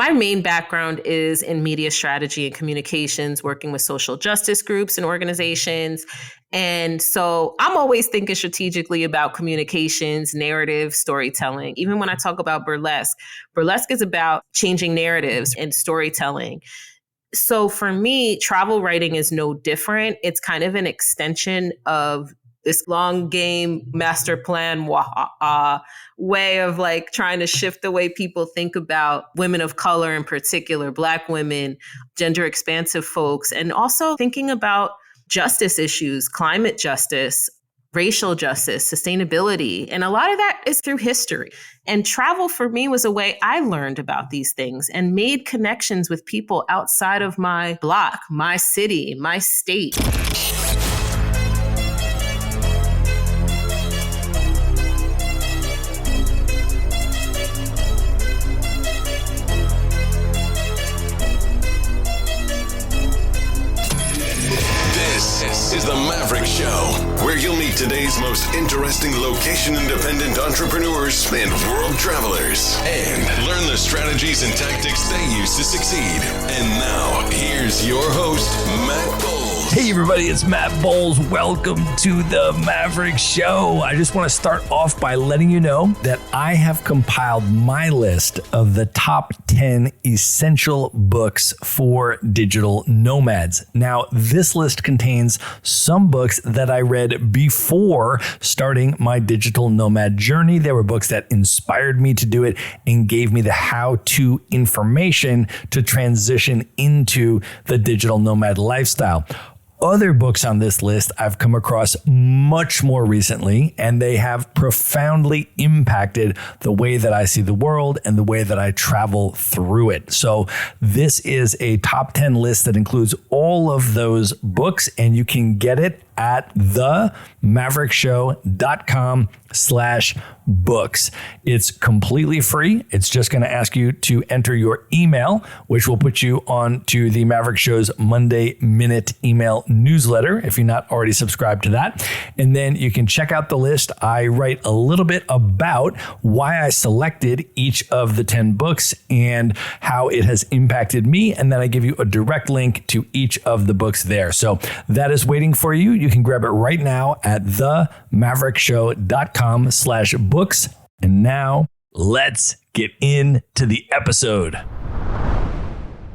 My main background is in media strategy and communications, working with social justice groups and organizations. And so I'm always thinking strategically about communications, narrative, storytelling. Even when I talk about burlesque, burlesque is about changing narratives and storytelling. So for me, travel writing is no different. It's kind of an extension of this long game master plan way of like trying to shift the way people think about women of color in particular, Black women, gender expansive folks, and also thinking about justice issues, climate justice, racial justice, sustainability. And a lot of that is through history. And travel for me was a way I learned about these things and made connections with people outside of my block, my city, my state. This is the Maverick Show, where you'll meet today's most interesting location-independent entrepreneurs and world travelers, and learn the strategies and tactics they use to succeed. And now, here's your host, Matt Bowles. Hey everybody, it's Matt Bowles. Welcome to the Maverick Show. I just want to start off by letting you know that I have compiled my list of the top 10 essential books for digital nomads. Now, this list contains some books that I read before starting my digital nomad journey. There were books that inspired me to do it and gave me the how-to information to transition into the digital nomad lifestyle. Other books on this list I've come across much more recently, and they have profoundly impacted the way that I see the world and the way that I travel through it. So this is a top 10 list that includes all of those books, and you can get it at themaverickshow.com/books. It's completely free. It's just going to ask you to enter your email, which will put you on to the Maverick Show's Monday Minute email newsletter if you're not already subscribed to that. And then you can check out the list. I write a little bit about why I selected each of the 10 books and how it has impacted me. And then I give you a direct link to each of the books there. So that is waiting for you. You can grab it right now at themaverickshow.com/books. And now let's get into the episode.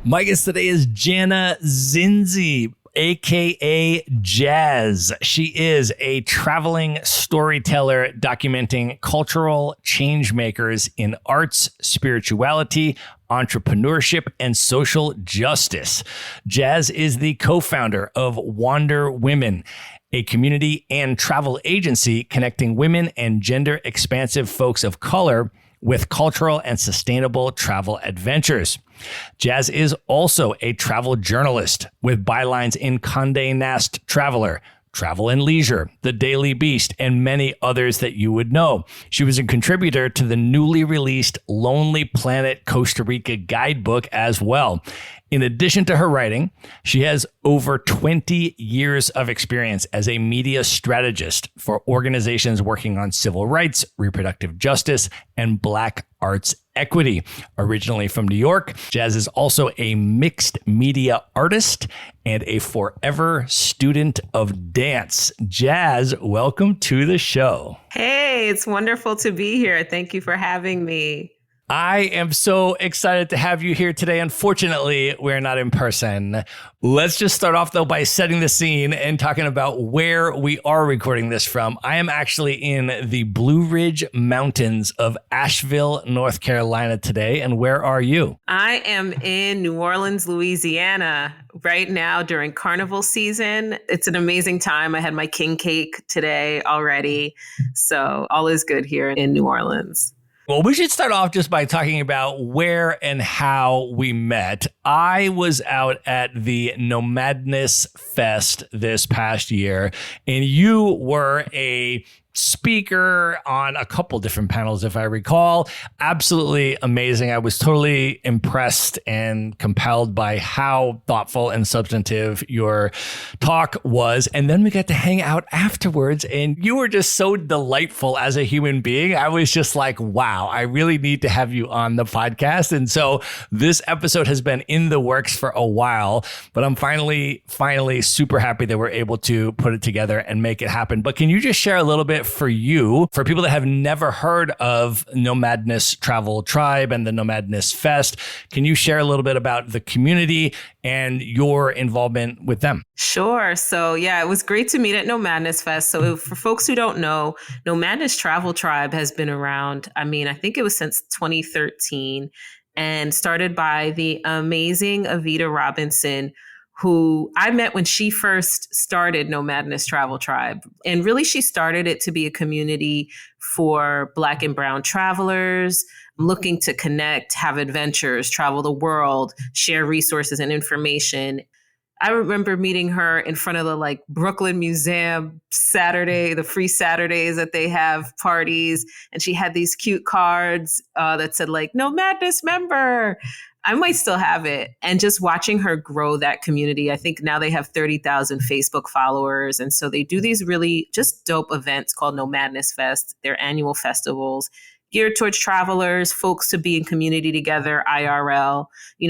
My guest today is Janna Zinzi, aka Jazz. She is a traveling storyteller documenting cultural change makers in arts, spirituality, entrepreneurship, and social justice. Jazz is the co-founder of WanderWomxn, a community and travel agency connecting women and gender expansive folks of color with cultural and sustainable travel adventures. Jazz is also a travel journalist with bylines in Condé Nast Traveler, Travel and Leisure, The Daily Beast, and many others that you would know. She was a contributor to the newly released Lonely Planet Costa Rica guidebook as well. In addition to her writing, she has over 20 years of experience as a media strategist for organizations working on civil rights, reproductive justice, and Black arts equity. Originally from New York, Jazz is also a mixed media artist and a forever student of dance. Jazz, welcome to the show. Hey, it's wonderful to be here. Thank you for having me. I am so excited to have you here today. Unfortunately, we're not in person. Let's just start off, though, by setting the scene and talking about where we are recording this from. I am actually in the Blue Ridge Mountains of Asheville, North Carolina today. And where are you? I am in New Orleans, Louisiana right now during carnival season. It's an amazing time. I had my king cake today already. So all is good here in New Orleans. Well, we should start off just by talking about where and how we met. I was out at the Nomadness Fest this past year, and you were a speaker on a couple different panels, if I recall. Absolutely amazing. I was totally impressed and compelled by how thoughtful and substantive your talk was. And then we got to hang out afterwards, and you were just so delightful as a human being. I was just like, wow, I really need to have you on the podcast. And so this episode has been in the works for a while, but I'm finally super happy that we're able to put it together and make it happen. But can you just share a little bit for people that have never heard of Nomadness Travel Tribe and the Nomadness Fest? Can you share a little bit about the community and your involvement with them? Sure. So yeah, it was great to meet at Nomadness Fest. So for folks who don't know, Nomadness Travel Tribe has been around, I think it was since 2013, and started by the amazing Evita Robinson, who I met when she first started Nomadness Travel Tribe. And really, she started it to be a community for Black and Brown travelers looking to connect, have adventures, travel the world, share resources and information. I remember meeting her in front of the Brooklyn Museum Saturday, the free Saturdays that they have parties. And she had these cute cards that said No Madness member. I might still have it. And just watching her grow that community, I think now they have 30,000 Facebook followers. And so they do these really just dope events called No Madness Fest. They're annual festivals geared towards travelers, folks to be in community together, IRL,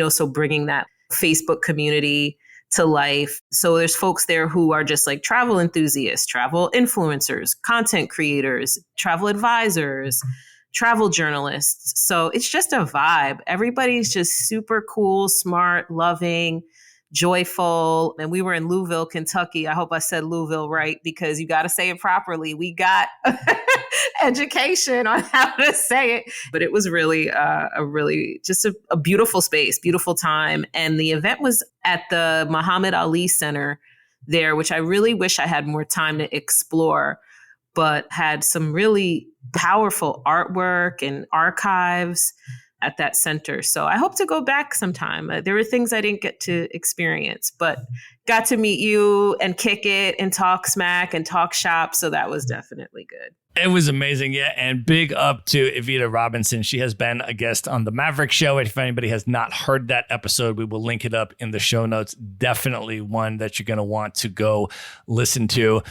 so bringing that Facebook community to life. So there's folks there who are just travel enthusiasts, travel influencers, content creators, travel advisors, travel journalists. So it's just a vibe. Everybody's just super cool, smart, loving, joyful. And we were in Louisville, Kentucky. I hope I said Louisville right, because you got to say it properly. We got education on how to say it. But it was really a beautiful space, beautiful time. And the event was at the Muhammad Ali Center there, which I really wish I had more time to explore, but had some really powerful artwork and archives at that center. So I hope to go back sometime. There were things I didn't get to experience, but got to meet you and kick it and talk smack and talk shop. So that was definitely good. It was amazing. Yeah. And big up to Evita Robinson. She has been a guest on the Maverick Show. If anybody has not heard that episode, we will link it up in the show notes. Definitely one that you're going to want to go listen to.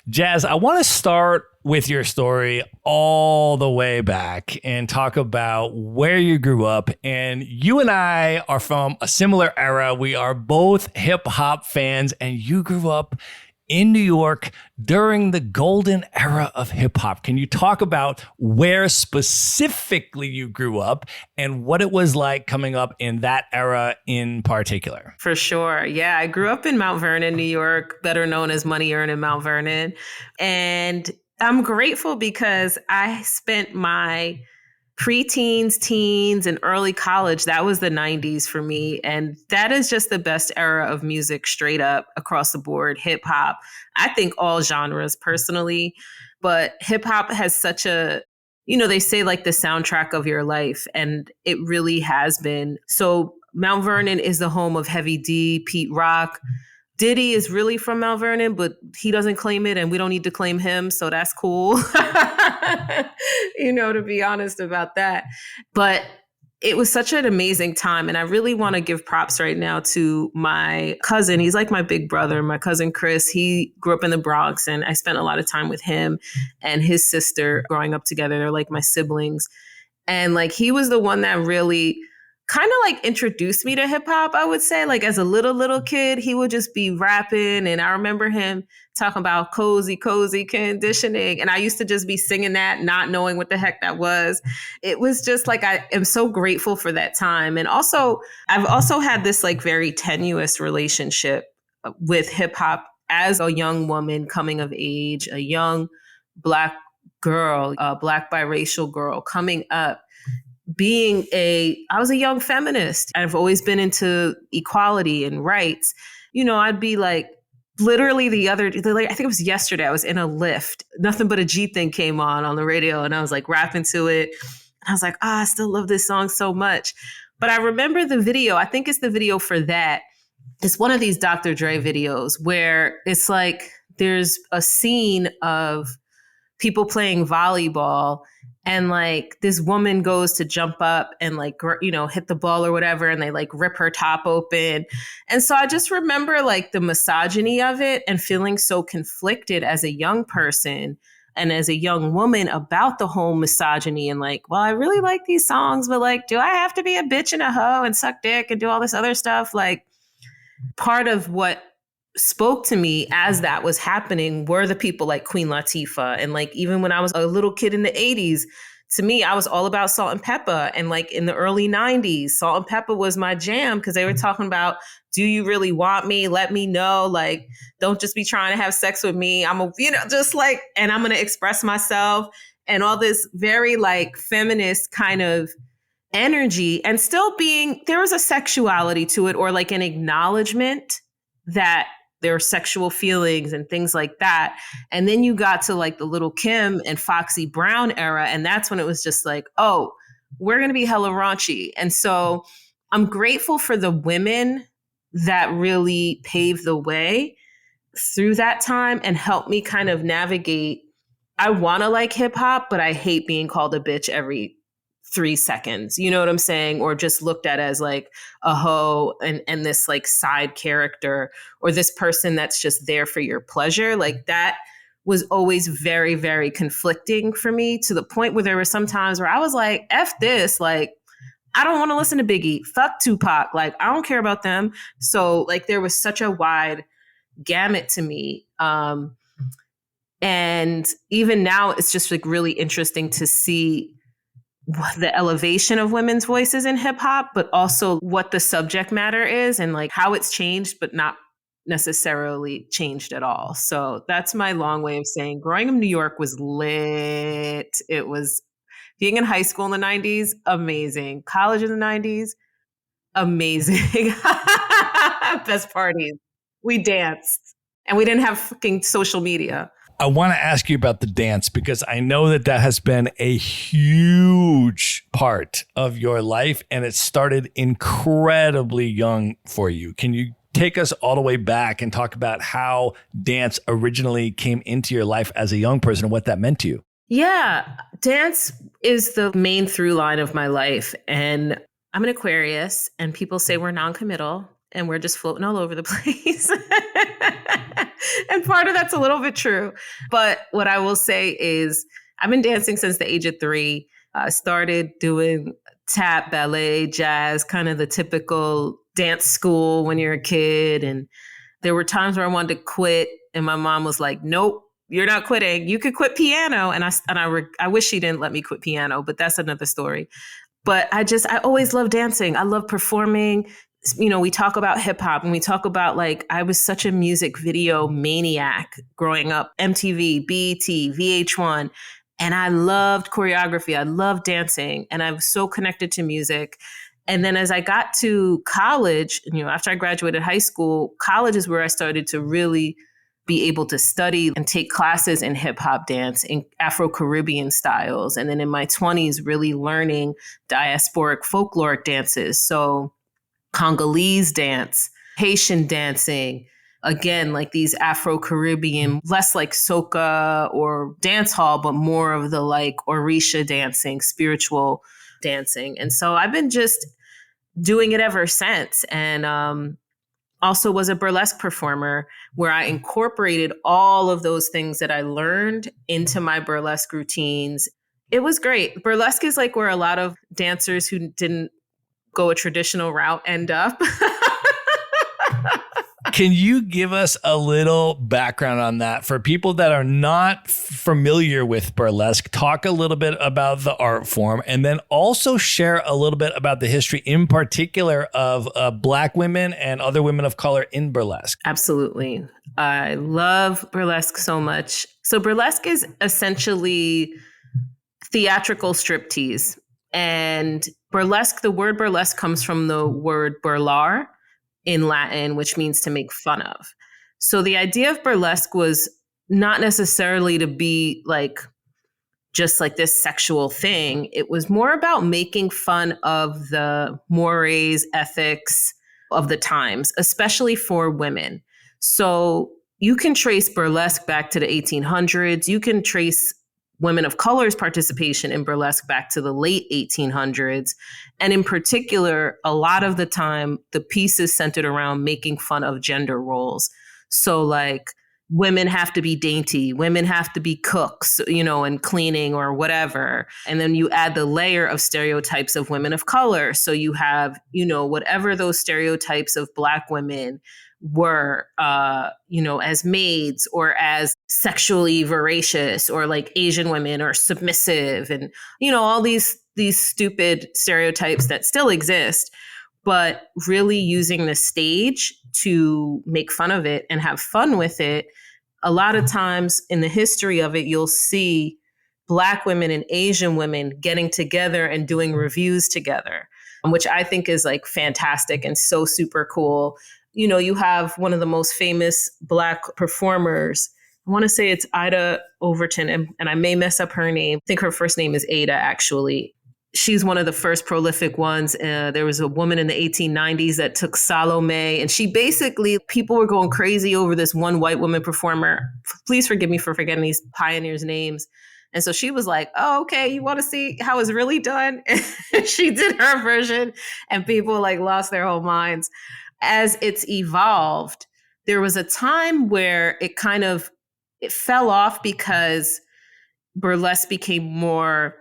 Jazz, I want to start with your story all the way back and talk about where you grew up. And you and I are from a similar era. We are both hip hop fans, and you grew up in New York during the golden era of hip hop. Can you talk about where specifically you grew up and what it was like coming up in that era in particular? For sure. Yeah, I grew up in Mount Vernon, New York, better known as Money Earned in Mount Vernon. And I'm grateful because I spent my preteens, teens, and early college. That was the 90s for me. And that is just the best era of music, straight up across the board. Hip hop, I think all genres personally, but hip hop has such a, they say the soundtrack of your life, and it really has been. So Mount Vernon is the home of Heavy D, Pete Rock. Diddy is really from Mount Vernon, but he doesn't claim it, and we don't need to claim him. So that's cool, to be honest about that. But it was such an amazing time. And I really want to give props right now to my cousin. He's like my big brother, my cousin Chris. He grew up in the Bronx, and I spent a lot of time with him and his sister growing up together. They're like my siblings. And he was the one that really kind of introduced me to hip hop, I would say. As a little kid, he would just be rapping. And I remember him talking about cozy conditioning. And I used to just be singing that, not knowing what the heck that was. It was just I am so grateful for that time. And also, I've also had this very tenuous relationship with hip hop as a young woman coming of age, a young Black girl, a Black biracial girl coming up. I was a young feminist. I've always been into equality and rights. I'd be literally I think it was yesterday, I was in a Lyft. Nothing But a G Thing came on the radio, and I was rapping to it. And I was I still love this song so much. But I remember the video. I think it's the video for that. It's one of these Dr. Dre videos where it's there's a scene of people playing volleyball, and like this woman goes to jump up and like, hit the ball or whatever, and they like rip her top open. And so I just remember like the misogyny of it and feeling so conflicted as a young person and as a young woman about the whole misogyny and like, well, I really like these songs, but like, do I have to be a bitch and a hoe and suck dick and do all this other stuff? Like, part of what spoke to me as that was happening were the people like Queen Latifah. And like, even when I was a little kid in the 80s, to me, I was all about Salt and Pepper. And like in the early 90s, Salt and Pepper was my jam because they were talking about, do you really want me? Let me know. Like, don't just be trying to have sex with me. I'm just like, and I'm going to express myself and all this very like feminist kind of energy, and still being, there was a sexuality to it, or like an acknowledgement that there are sexual feelings and things like that. And then you got to like the Little Kim and Foxy Brown era. And that's when it was just like, oh, we're going to be hella raunchy. And so I'm grateful for the women that really paved the way through that time and helped me kind of navigate. I want to like hip hop, but I hate being called a bitch every 3 seconds. You know what I'm saying? Or just looked at as like a hoe and this like side character, or this person that's just there for your pleasure. Like that was always very, very conflicting for me, to the point where there were some times where I was like, F this, like, I don't want to listen to Biggie, fuck Tupac. Like, I don't care about them. So like, there was such a wide gamut to me. And even now it's just like really interesting to see the elevation of women's voices in hip hop, but also what the subject matter is and like how it's changed, but not necessarily changed at all. So that's my long way of saying growing up in New York was lit. It was being in high school in the 90s, amazing. College in the 90s, amazing. Best parties. We danced and we didn't have fucking social media. I want to ask you about the dance because I know that has been a huge part of your life and it started incredibly young for you. Can you take us all the way back and talk about how dance originally came into your life as a young person and what that meant to you? Yeah, dance is the main through line of my life. And I'm an Aquarius, and people say we're non-committal and we're just floating all over the place. And part of that's a little bit true. But what I will say is I've been dancing since the age of 3. I started doing tap, ballet, jazz, kind of the typical dance school when you're a kid. And there were times where I wanted to quit. And my mom was like, nope, you're not quitting. You could quit piano. And I wish she didn't let me quit piano, but that's another story. But I always loved dancing. I love performing. You know, we talk about hip hop and we talk about like, I was such a music video maniac growing up, MTV, BET, VH1. And I loved choreography. I loved dancing. And I was so connected to music. And then as I got to college, you know, after I graduated high school, college is where I started to really be able to study and take classes in hip hop dance, in Afro-Caribbean styles. And then in my 20s, really learning diasporic folkloric dances. So Congolese dance, Haitian dancing, again, like these Afro-Caribbean, less like soca or dance hall, but more of the like Orisha dancing, spiritual dancing. And so I've been just doing it ever since. And also was a burlesque performer where I incorporated all of those things that I learned into my burlesque routines. It was great. Burlesque is like where a lot of dancers who didn't go a traditional route end up. Can you give us a little background on that for people that are not familiar with burlesque? Talk a little bit about the art form and then also share a little bit about the history in particular of Black women and other women of color in burlesque. Absolutely. I love burlesque so much. So burlesque is essentially theatrical striptease. And burlesque, the word burlesque comes from the word burlare in Latin, which means to make fun of. So the idea of burlesque was not necessarily to be like just like this sexual thing. It was more about making fun of the mores, ethics of the times, especially for women. So you can trace burlesque back to the 1800s. You can trace women of color's participation in burlesque back to the late 1800s. And in particular, a lot of the time, the pieces centered around making fun of gender roles. So like women have to be dainty, women have to be cooks, and cleaning or whatever. And then you add the layer of stereotypes of women of color. So you have, whatever those stereotypes of Black women were, as maids or as sexually voracious, or like Asian women or submissive, and, all these stupid stereotypes that still exist, but really using the stage to make fun of it and have fun with it. A lot of times in the history of it, you'll see Black women and Asian women getting together and doing reviews together, which I think is like fantastic and so super cool. You have one of the most famous Black performers. I want to say it's Ida Overton, and I may mess up her name. I think her first name is Ada, actually. She's one of the first prolific ones. There was a woman in the 1890s that took Salome, and people were going crazy over this one white woman performer. Please forgive me for forgetting these pioneers' names. And so she was like, oh, okay, you want to see how it's really done? She did her version, and people like lost their whole minds. As it's evolved, there was a time where it fell off because burlesque became more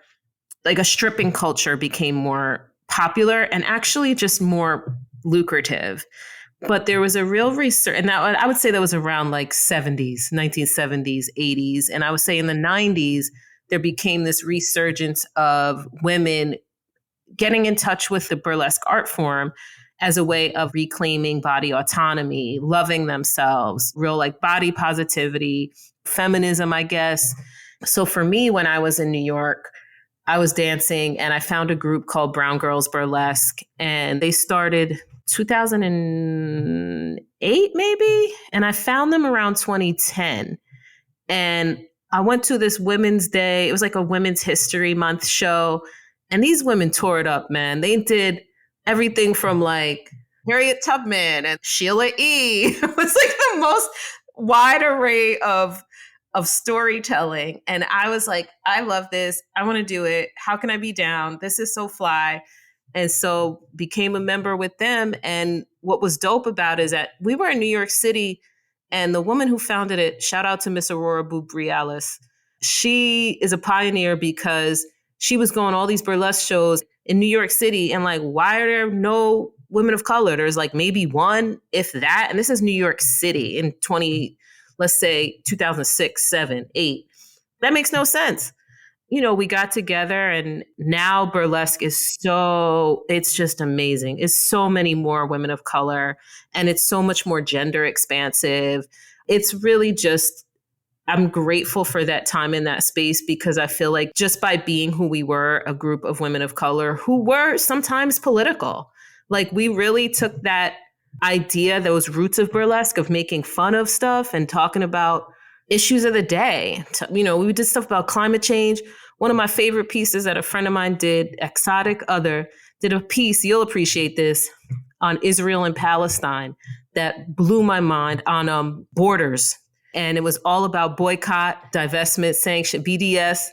like a stripping culture became more popular and actually just more lucrative. But there was a real research, and that, I would say that was around like 1970s, 80s. And I would say in the 90s, there became this resurgence of women getting in touch with the burlesque art form as a way of reclaiming body autonomy, loving themselves, real like body positivity, feminism, I guess. So for me, when I was in New York, I was dancing and I found a group called Brown Girls Burlesque, and they started 2008 maybe. And I found them around 2010. And I went to this Women's Day. It was like a Women's History Month show. And these women tore it up, man. They did everything from like Harriet Tubman and Sheila E. It was like the most wide array of storytelling. And I was like, I love this. I want to do it. How can I be down? This is so fly. And so became a member with them. And what was dope about it is that we were in New York City, and the woman who founded it, shout out to Miss Aurora Bubrialis, she is a pioneer because she was going all these burlesque shows in New York City, and like, why are there no women of color? There's like maybe one, if that. And this is New York City in 2006, 7, 8. That makes no sense. We got together, and now burlesque is it's just amazing. It's so many more women of color, and it's so much more gender expansive. It's really just, I'm grateful for that time in that space, because I feel like just by being who we were, a group of women of color who were sometimes political, like we really took that idea, those roots of burlesque, of making fun of stuff and talking about issues of the day. We did stuff about climate change. One of my favorite pieces that a friend of mine did, Exotic Other, did a piece, you'll appreciate this, on Israel and Palestine that blew my mind, on borders. And it was all about boycott, divestment, sanction, BDS,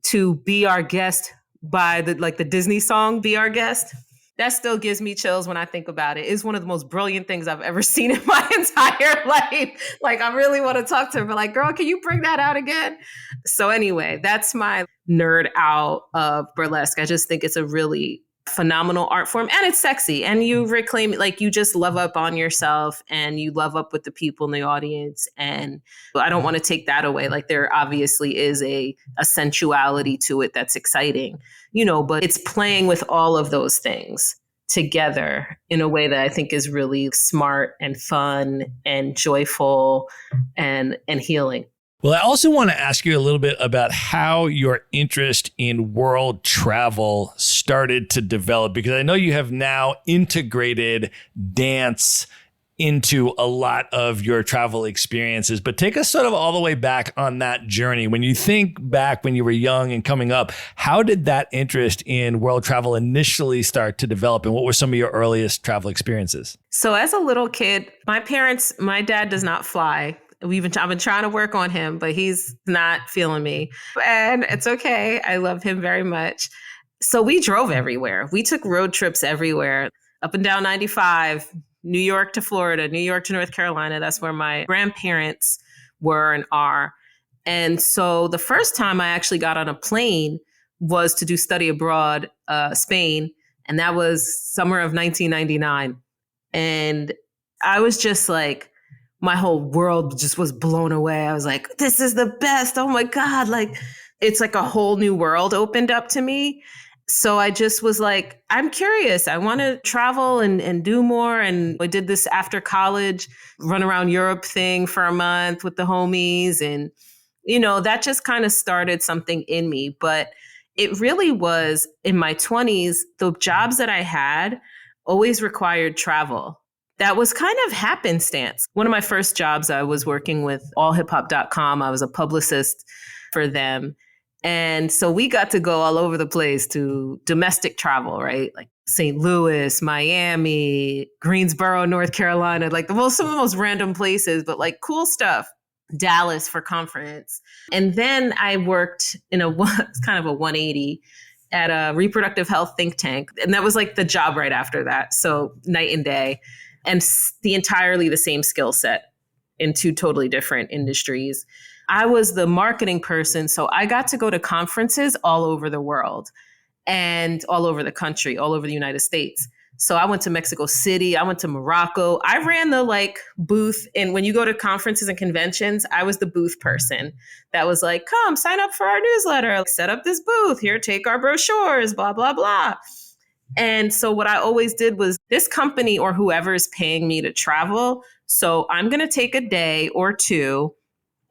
to Be Our Guest by the Disney song, Be Our Guest. That still gives me chills when I think about it. It's one of the most brilliant things I've ever seen in my entire life. Like, I really want to talk to her, but like, girl, can you bring that out again? So anyway, that's my nerd out of burlesque. I just think it's a really phenomenal art form, and it's sexy, and you reclaim, like, you just love up on yourself and you love up with the people in the audience. And I don't want to take that away. Like, there obviously is a sensuality to it that's exciting, but it's playing with all of those things together in a way that I think is really smart and fun and joyful and healing. Well, I also want to ask you a little bit about how your interest in world travel started to develop, because I know you have now integrated dance into a lot of your travel experiences, but take us sort of all the way back on that journey. When you think back when you were young and coming up, how did that interest in world travel initially start to develop, and what were some of your earliest travel experiences? So as a little kid, my dad does not fly. I've been trying to work on him, but he's not feeling me. And it's okay. I love him very much. So we drove everywhere. We took road trips everywhere, up and down 95, New York to Florida, New York to North Carolina. That's where my grandparents were and are. And so the first time I actually got on a plane was to do study abroad, Spain. And that was summer of 1999. And I was just like, my whole world just was blown away. I was like, this is the best. Oh my God. Like, it's like a whole new world opened up to me. So I just was like, I'm curious. I want to travel and do more. And I did this after college, run around Europe thing for a month with the homies. And, that just kind of started something in me. But it really was in my 20s, the jobs that I had always required travel. That was kind of happenstance. One of my first jobs, I was working with allhiphop.com. I was a publicist for them. And so we got to go all over the place to domestic travel, right? Like St. Louis, Miami, Greensboro, North Carolina, like some of the most random places, but like cool stuff. Dallas for conference. And then I worked in it's kind of a 180 at a reproductive health think tank. And that was like the job right after that. So night and day, and the entirely the same skill set in two totally different industries. I was the marketing person. So I got to go to conferences all over the world and all over the country, all over the United States. So I went to Mexico City. I went to Morocco. I ran the booth. And when you go to conferences and conventions, I was the booth person that was like, come sign up for our newsletter, set up this booth here, take our brochures, blah, blah, blah. And so what I always did was this company or whoever is paying me to travel. So I'm going to take a day or two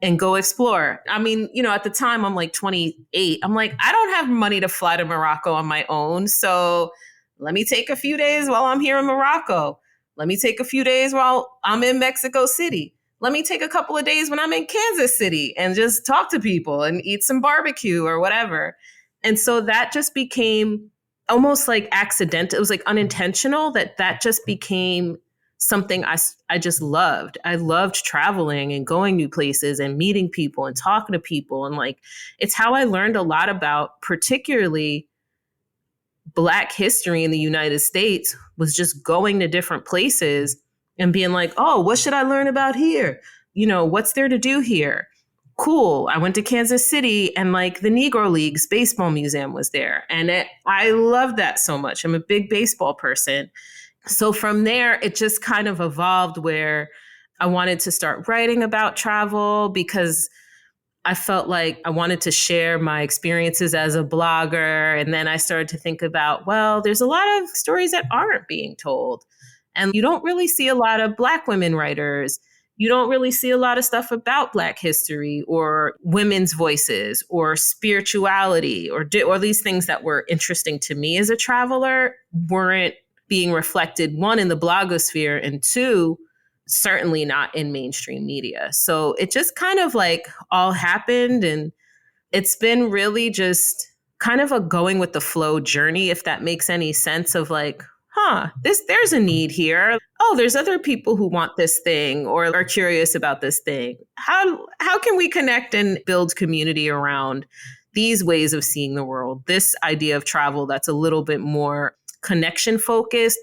and go explore. I mean, at the time I'm like 28. I'm like, I don't have money to fly to Morocco on my own. So let me take a few days while I'm here in Morocco. Let me take a few days while I'm in Mexico City. Let me take a couple of days when I'm in Kansas City and just talk to people and eat some barbecue or whatever. And so that just became almost like accidental. It was like unintentional that just became something I just loved. I loved traveling and going new places and meeting people and talking to people. And it's how I learned a lot about particularly Black history in the United States, was just going to different places and being like, oh, what should I learn about here? What's there to do here? Cool. I went to Kansas City and the Negro Leagues baseball museum was there. And I love that so much. I'm a big baseball person. So from there, it just kind of evolved where I wanted to start writing about travel because I felt like I wanted to share my experiences as a blogger. And then I started to think about, well, there's a lot of stories that aren't being told. And you don't really see a lot of Black women writers. You don't really see a lot of stuff about Black history or women's voices or spirituality or these things that were interesting to me as a traveler weren't being reflected, one, in the blogosphere, and two, certainly not in mainstream media. So it just kind of all happened. And it's been really just kind of a going with the flow journey, if that makes any sense, of there's a need here. Oh, there's other people who want this thing or are curious about this thing. How can we connect and build community around these ways of seeing the world? This idea of travel that's a little bit more connection focused.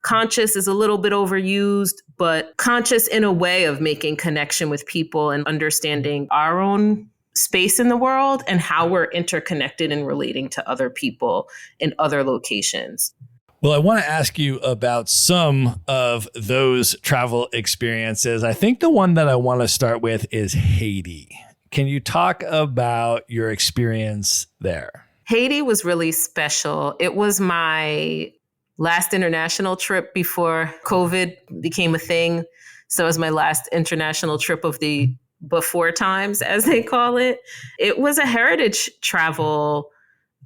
Conscious is a little bit overused, but conscious in a way of making connection with people and understanding our own space in the world and how we're interconnected and relating to other people in other locations. Well, I want to ask you about some of those travel experiences. I think the one that I want to start with is Haiti. Can you talk about your experience there? Haiti was really special. It was my last international trip before COVID became a thing. So it was my last international trip of the before times, as they call it. It was a heritage travel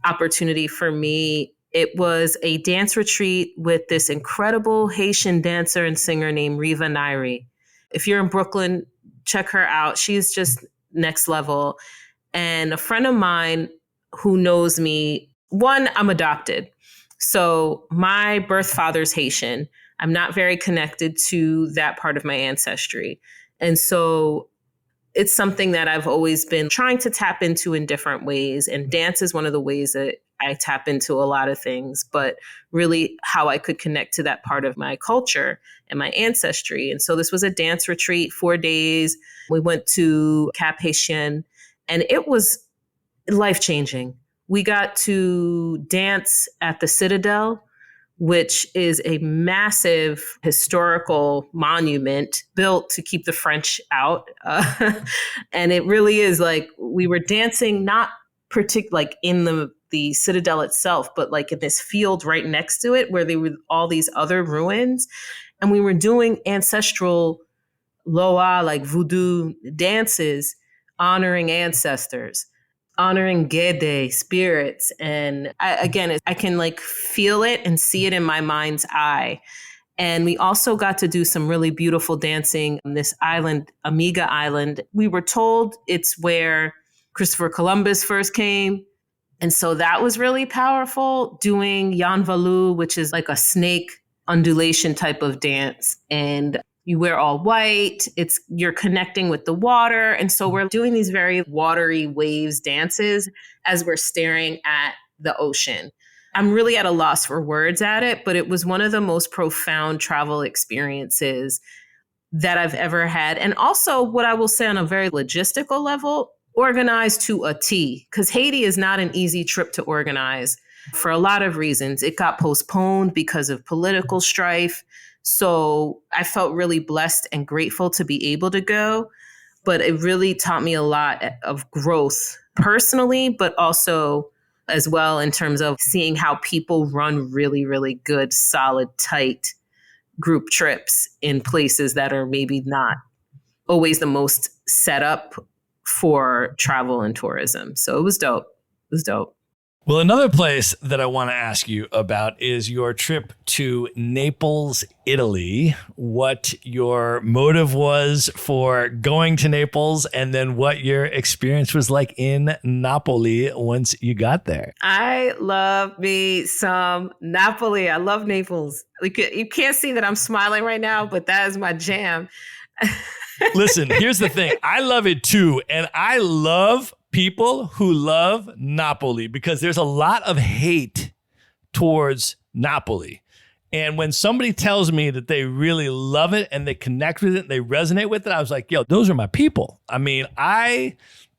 opportunity for me. It was a dance retreat with this incredible Haitian dancer and singer named Riva Nairi. If you're in Brooklyn, check her out. She's just next level. And a friend of mine who knows me, one, I'm adopted. So my birth father's Haitian. I'm not very connected to that part of my ancestry. And so it's something that I've always been trying to tap into in different ways. And dance is one of the ways that I tap into a lot of things, but really how I could connect to that part of my culture and my ancestry. And so this was a dance retreat, 4 days. We went to Cap Haitien, and it was life-changing. We got to dance at the Citadel, which is a massive historical monument built to keep the French out. And it really is like we were dancing, not like in the Citadel itself, but like in this field right next to it where there were all these other ruins. And we were doing ancestral loa, like voodoo dances, honoring ancestors, honoring Gede spirits. And I can like feel it and see it in my mind's eye. And we also got to do some really beautiful dancing on this island, Amiga Island. We were told it's where Christopher Columbus first came. And so that was really powerful, doing Yanvalu, which is like a snake undulation type of dance. And you wear all white. You're connecting with the water. And so we're doing these very watery waves dances as we're staring at the ocean. I'm really at a loss for words at it, but it was one of the most profound travel experiences that I've ever had. And also what I will say on a very logistical level, organized to a T, because Haiti is not an easy trip to organize for a lot of reasons. It got postponed because of political strife. So I felt really blessed and grateful to be able to go, but it really taught me a lot of growth personally, but also as well in terms of seeing how people run really, really good, solid, tight group trips in places that are maybe not always the most set up for travel and tourism. So it was dope. It was dope. Well, another place that I want to ask you about is your trip to Naples, Italy, what your motive was for going to Naples, and then what your experience was like in Napoli once you got there. I love me some Napoli. I love Naples. You can't see that I'm smiling right now, but that is my jam. Listen, here's the thing. I love it too. And I love people who love Napoli because there's a lot of hate towards Napoli. And when somebody tells me that they really love it and they connect with it and they resonate with it, I was like, yo, those are my people. I mean, I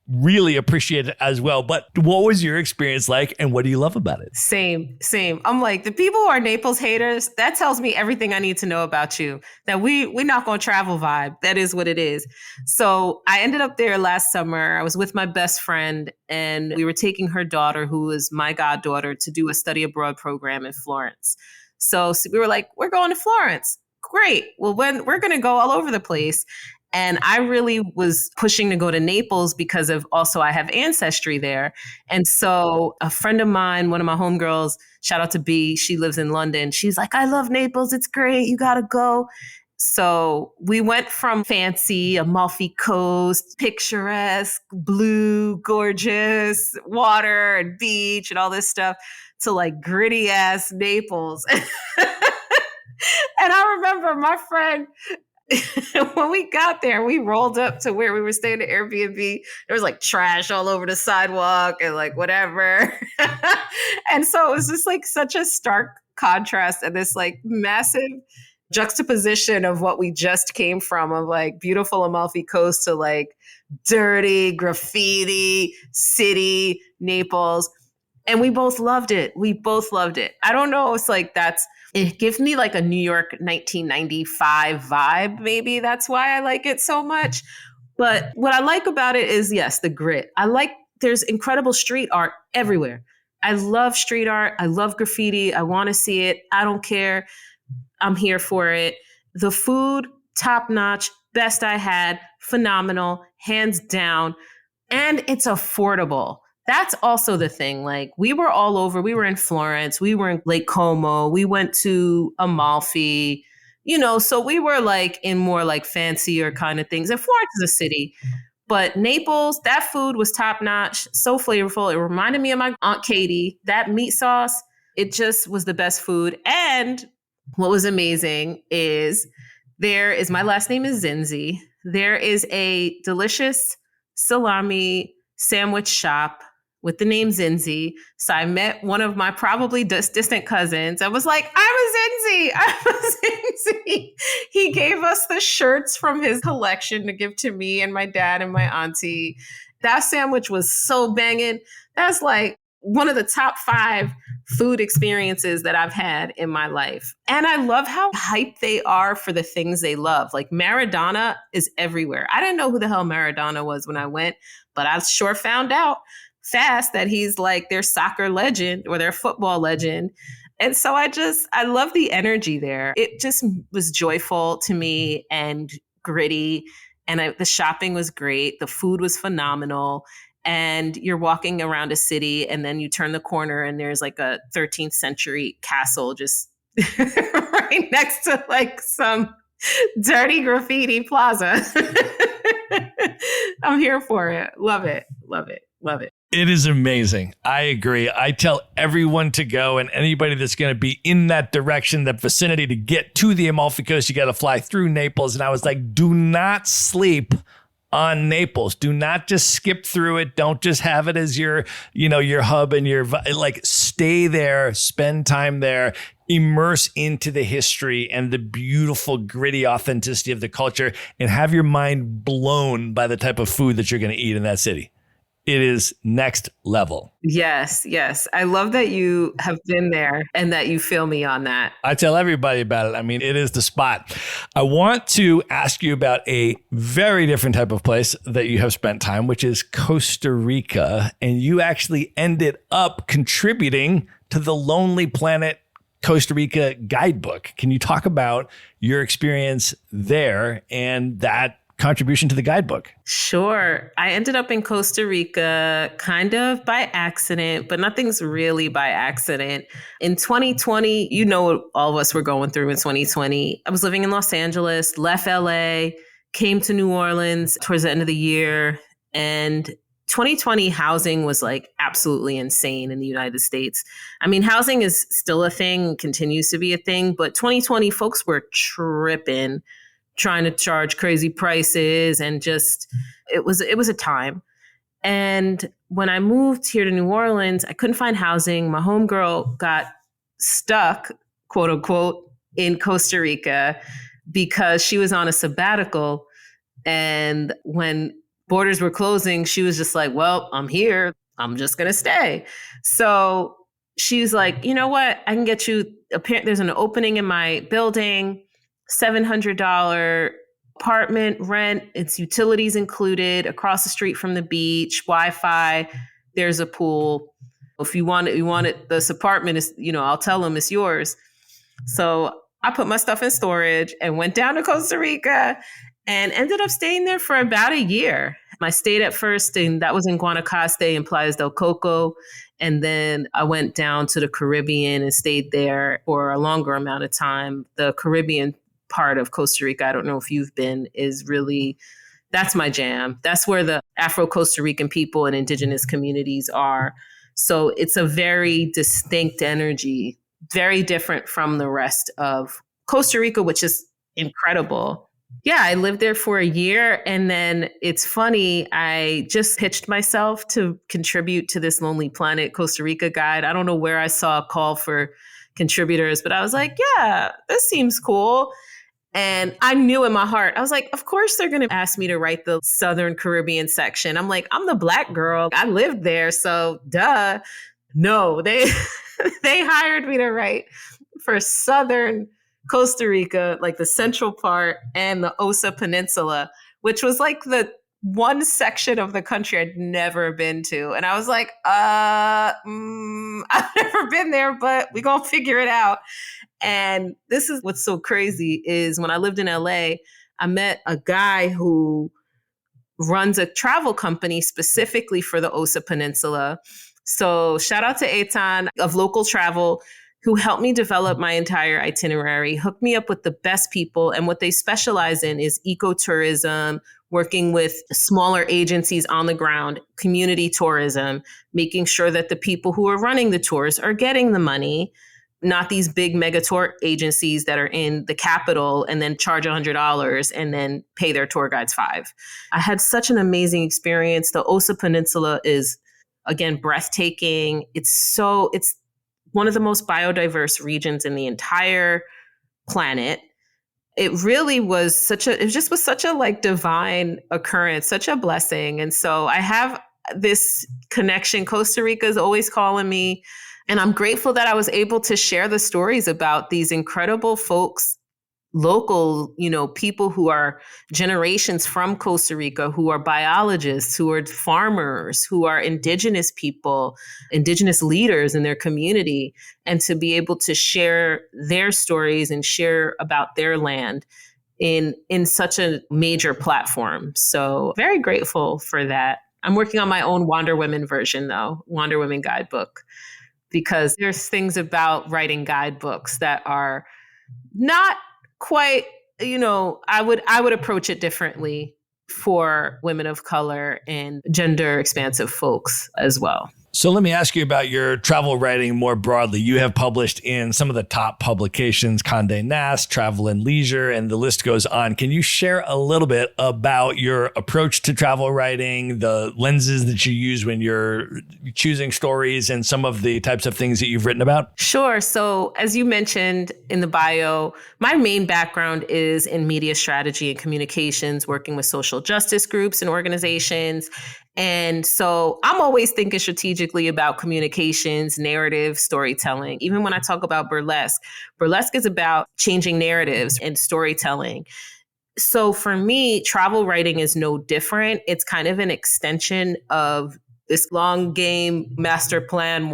really appreciate it as well. But what was your experience like and what do you love about it? Same. I'm like, the people who are Naples haters, that tells me everything I need to know about you. That we're not going to travel vibe. That is what it is. So I ended up there last summer. I was with my best friend and we were taking her daughter, who is my goddaughter, to do a study abroad program in Florence. So we were like, we're going to Florence. Great. Well, we're going to go all over the place. And I really was pushing to go to Naples because of also I have ancestry there. And so a friend of mine, one of my homegirls, shout out to B, she lives in London. She's like, I love Naples. It's great. You got to go. So we went from fancy Amalfi Coast, picturesque, blue, gorgeous, water and beach and all this stuff to like gritty ass Naples. And I remember my friend, when we got there, we rolled up to where we were staying at Airbnb. There was like trash all over the sidewalk and like whatever. And so it was just like such a stark contrast and this like massive juxtaposition of what we just came from, of like beautiful Amalfi Coast to like dirty graffiti city Naples. And we both loved it. I don't know. It's like it gives me like a New York 1995 vibe. Maybe that's why I like it so much. But what I like about it is, yes, the grit. There's incredible street art everywhere. I love street art. I love graffiti. I want to see it. I don't care. I'm here for it. The food, top notch, best I had, phenomenal, hands down. And it's affordable. That's also the thing. Like we were all over. We were in Florence. We were in Lake Como. We went to Amalfi, so we were like in more like fancier kind of things. And Florence is a city, but Naples, that food was top notch, so flavorful. It reminded me of my Aunt Katie, that meat sauce. It just was the best food. And what was amazing is my last name is Zinzi. there is a delicious salami sandwich shop with the name Zinzi. So I met one of my probably distant cousins. I was like, I'm a Zinzi. I'm a Zinzi. He gave us the shirts from his collection to give to me and my dad and my auntie. That sandwich was so banging. That's like one of the top 5 food experiences that I've had in my life. And I love how hyped they are for the things they love. Like Maradona is everywhere. I didn't know who the hell Maradona was when I went, but I sure found out fast that he's like their soccer legend or their football legend. And so I love the energy there. It just was joyful to me and gritty. And the shopping was great. The food was phenomenal. And you're walking around a city and then you turn the corner and there's like a 13th century castle just right next to like some dirty graffiti plaza. I'm here for it. Love it. Love it. Love it. It is amazing. I agree. I tell everyone to go, and anybody that's going to be in that direction, that vicinity, to get to the Amalfi Coast, you got to fly through Naples. And I was like, do not sleep on Naples. Do not just skip through it. Don't just have it as your hub and stay there, spend time there, immerse into the history and the beautiful, gritty authenticity of the culture, and have your mind blown by the type of food that you're going to eat in that city. It is next level. Yes, yes. I love that you have been there and that you feel me on that. I tell everybody about it. I mean, it is the spot. I want to ask you about a very different type of place that you have spent time, which is Costa Rica. And you actually ended up contributing to the Lonely Planet Costa Rica guidebook. Can you talk about your experience there and that contribution to the guidebook? Sure. I ended up in Costa Rica kind of by accident, but nothing's really by accident. In 2020, you know what all of us were going through in 2020. I was living in Los Angeles, left LA, came to New Orleans towards the end of the year. And 2020 housing was like absolutely insane in the United States. I mean, housing is still a thing, continues to be a thing, but 2020 folks were tripping, trying to charge crazy prices, and just it was a time. And when I moved here to New Orleans, I couldn't find housing. My homegirl got stuck, quote unquote, in Costa Rica because she was on a sabbatical. And when borders were closing, she was just like, well, I'm here. I'm just going to stay. So she's like, you know what? I can get you, there's an opening in my building, $700 apartment rent. It's utilities included, across the street from the beach, Wi-Fi. There's a pool. If you want it, this apartment is, I'll tell them it's yours. So I put my stuff in storage and went down to Costa Rica and ended up staying there for about a year. I stayed at first, and that was in Guanacaste and Playas del Coco. And then I went down to the Caribbean and stayed there for a longer amount of time. The Caribbean part of Costa Rica, I don't know if you've been, that's my jam. That's where the Afro-Costa Rican people and indigenous communities are. So it's a very distinct energy, very different from the rest of Costa Rica, which is incredible. Yeah, I lived there for a year. And then it's funny, I just pitched myself to contribute to this Lonely Planet Costa Rica guide. I don't know where I saw a call for contributors, but I was like, yeah, this seems cool. And I knew in my heart, I was like, of course they're going to ask me to write the Southern Caribbean section. I'm like, I'm the Black girl. I lived there. So duh. No, they hired me to write for Southern Costa Rica, like the central part and the Osa Peninsula, which was like the one section of the country I'd never been to. And I was like, I've never been there, but we're going to figure it out. And this is what's so crazy is when I lived in LA, I met a guy who runs a travel company specifically for the Osa Peninsula. So shout out to Eitan of Local Travel, who helped me develop my entire itinerary, hooked me up with the best people. And what they specialize in is ecotourism, working with smaller agencies on the ground, community tourism, making sure that the people who are running the tours are getting the money, not these big mega tour agencies that are in the capital and then charge $100 and then pay their tour guides $5. I had such an amazing experience. The Osa Peninsula is, again, breathtaking. It's one of the most biodiverse regions in the entire planet. It really was such a like divine occurrence, such a blessing. And so I have this connection. Costa Rica is always calling me. And I'm grateful that I was able to share the stories about these incredible folks, local, people who are generations from Costa Rica, who are biologists, who are farmers, who are indigenous people, indigenous leaders in their community, and to be able to share their stories and share about their land in such a major platform. So very grateful for that. I'm working on my own WanderWomxn version, though, WanderWomxn guidebook, because there's things about writing guidebooks that are not quite, I would approach it differently for women of color and gender expansive folks as well. So let me ask you about your travel writing more broadly. You have published in some of the top publications, Condé Nast, Travel and Leisure, and the list goes on. Can you share a little bit about your approach to travel writing, the lenses that you use when you're choosing stories, and some of the types of things that you've written about? Sure. So as you mentioned in the bio, my main background is in media strategy and communications, working with social justice groups and organizations. And so I'm always thinking strategically about communications, narrative, storytelling. Even when I talk about burlesque is about changing narratives and storytelling. So for me, travel writing is no different. It's kind of an extension of this long game master plan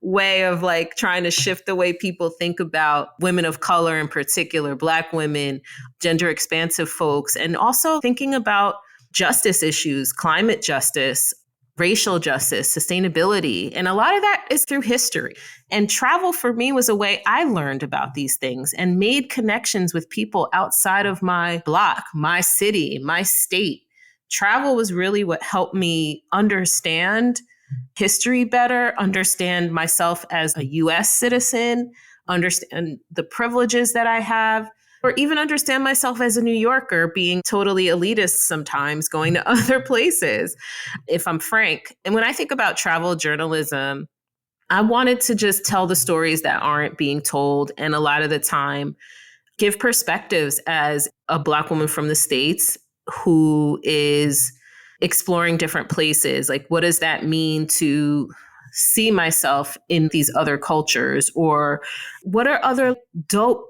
way of like trying to shift the way people think about women of color in particular, Black women, gender expansive folks, and also thinking about justice issues, climate justice, racial justice, sustainability. And a lot of that is through history. And travel for me was a way I learned about these things and made connections with people outside of my block, my city, my state. Travel was really what helped me understand history better, understand myself as a US citizen, understand the privileges that I have, or even understand myself as a New Yorker being totally elitist sometimes, going to other places, if I'm frank. And when I think about travel journalism, I wanted to just tell the stories that aren't being told. And a lot of the time, give perspectives as a Black woman from the States who is exploring different places. Like, what does that mean to see myself in these other cultures? Or what are other dope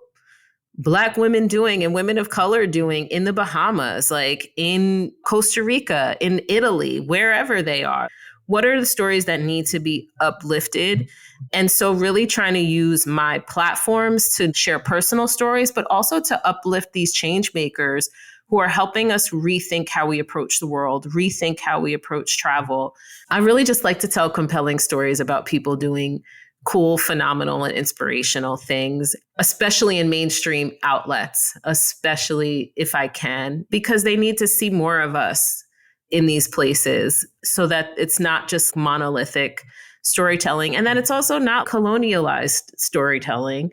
Black women doing and women of color doing in the Bahamas, like in Costa Rica, in Italy, wherever they are? What are the stories that need to be uplifted? And so really trying to use my platforms to share personal stories, but also to uplift these change makers who are helping us rethink how we approach the world, rethink how we approach travel. I really just like to tell compelling stories about people doing cool, phenomenal, and inspirational things, especially in mainstream outlets, especially if I can, because they need to see more of us in these places so that it's not just monolithic storytelling and that it's also not colonialized storytelling.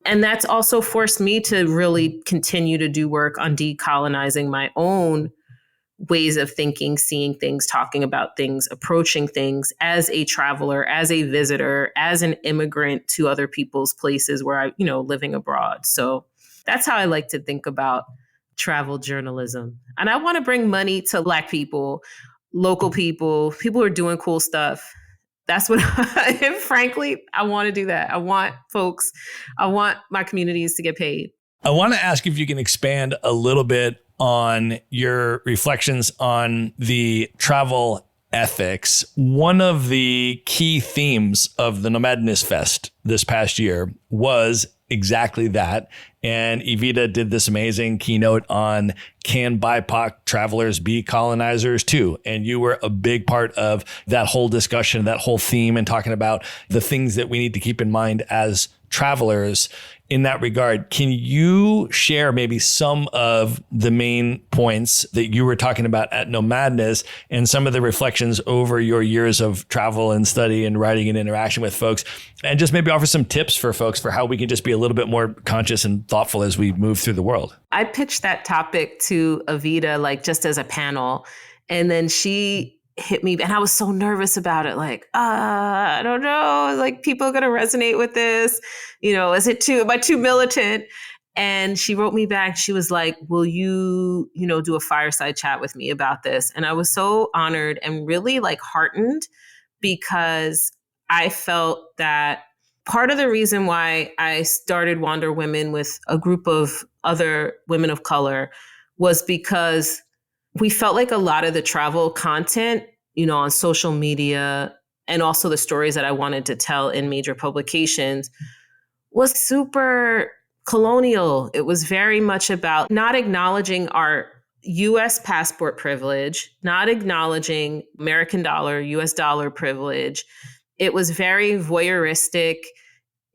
And that's also forced me to really continue to do work on decolonizing my own ways of thinking, seeing things, talking about things, approaching things as a traveler, as a visitor, as an immigrant to other people's places where I, living abroad. So that's how I like to think about travel journalism. And I want to bring money to Black people, local people who are doing cool stuff. That's what, and frankly, I want to do that. I want my communities to get paid. I want to ask if you can expand a little bit on your reflections on the travel ethics. One of the key themes of the Nomadness Fest this past year was exactly that. And Evita did this amazing keynote on can BIPOC travelers be colonizers too? And you were a big part of that whole discussion, that whole theme, and talking about the things that we need to keep in mind as travelers. In that regard, can you share maybe some of the main points that you were talking about at Nomadness and some of the reflections over your years of travel and study and writing and interaction with folks, and just maybe offer some tips for folks for how we can just be a little bit more conscious and thoughtful as we move through the world? I pitched that topic to Evita, like just as a panel, and then she hit me, and I was so nervous about it. Like, I don't know, like people are going to resonate with this. Am I too militant? And she wrote me back. She was like, will you, do a fireside chat with me about this? And I was so honored and really like heartened, because I felt that part of the reason why I started WanderWomxn with a group of other women of color was because we felt like a lot of the travel content, on social media, and also the stories that I wanted to tell in major publications, was super colonial. It was very much about not acknowledging our US passport privilege, not acknowledging American dollar, US dollar privilege. It was very voyeuristic.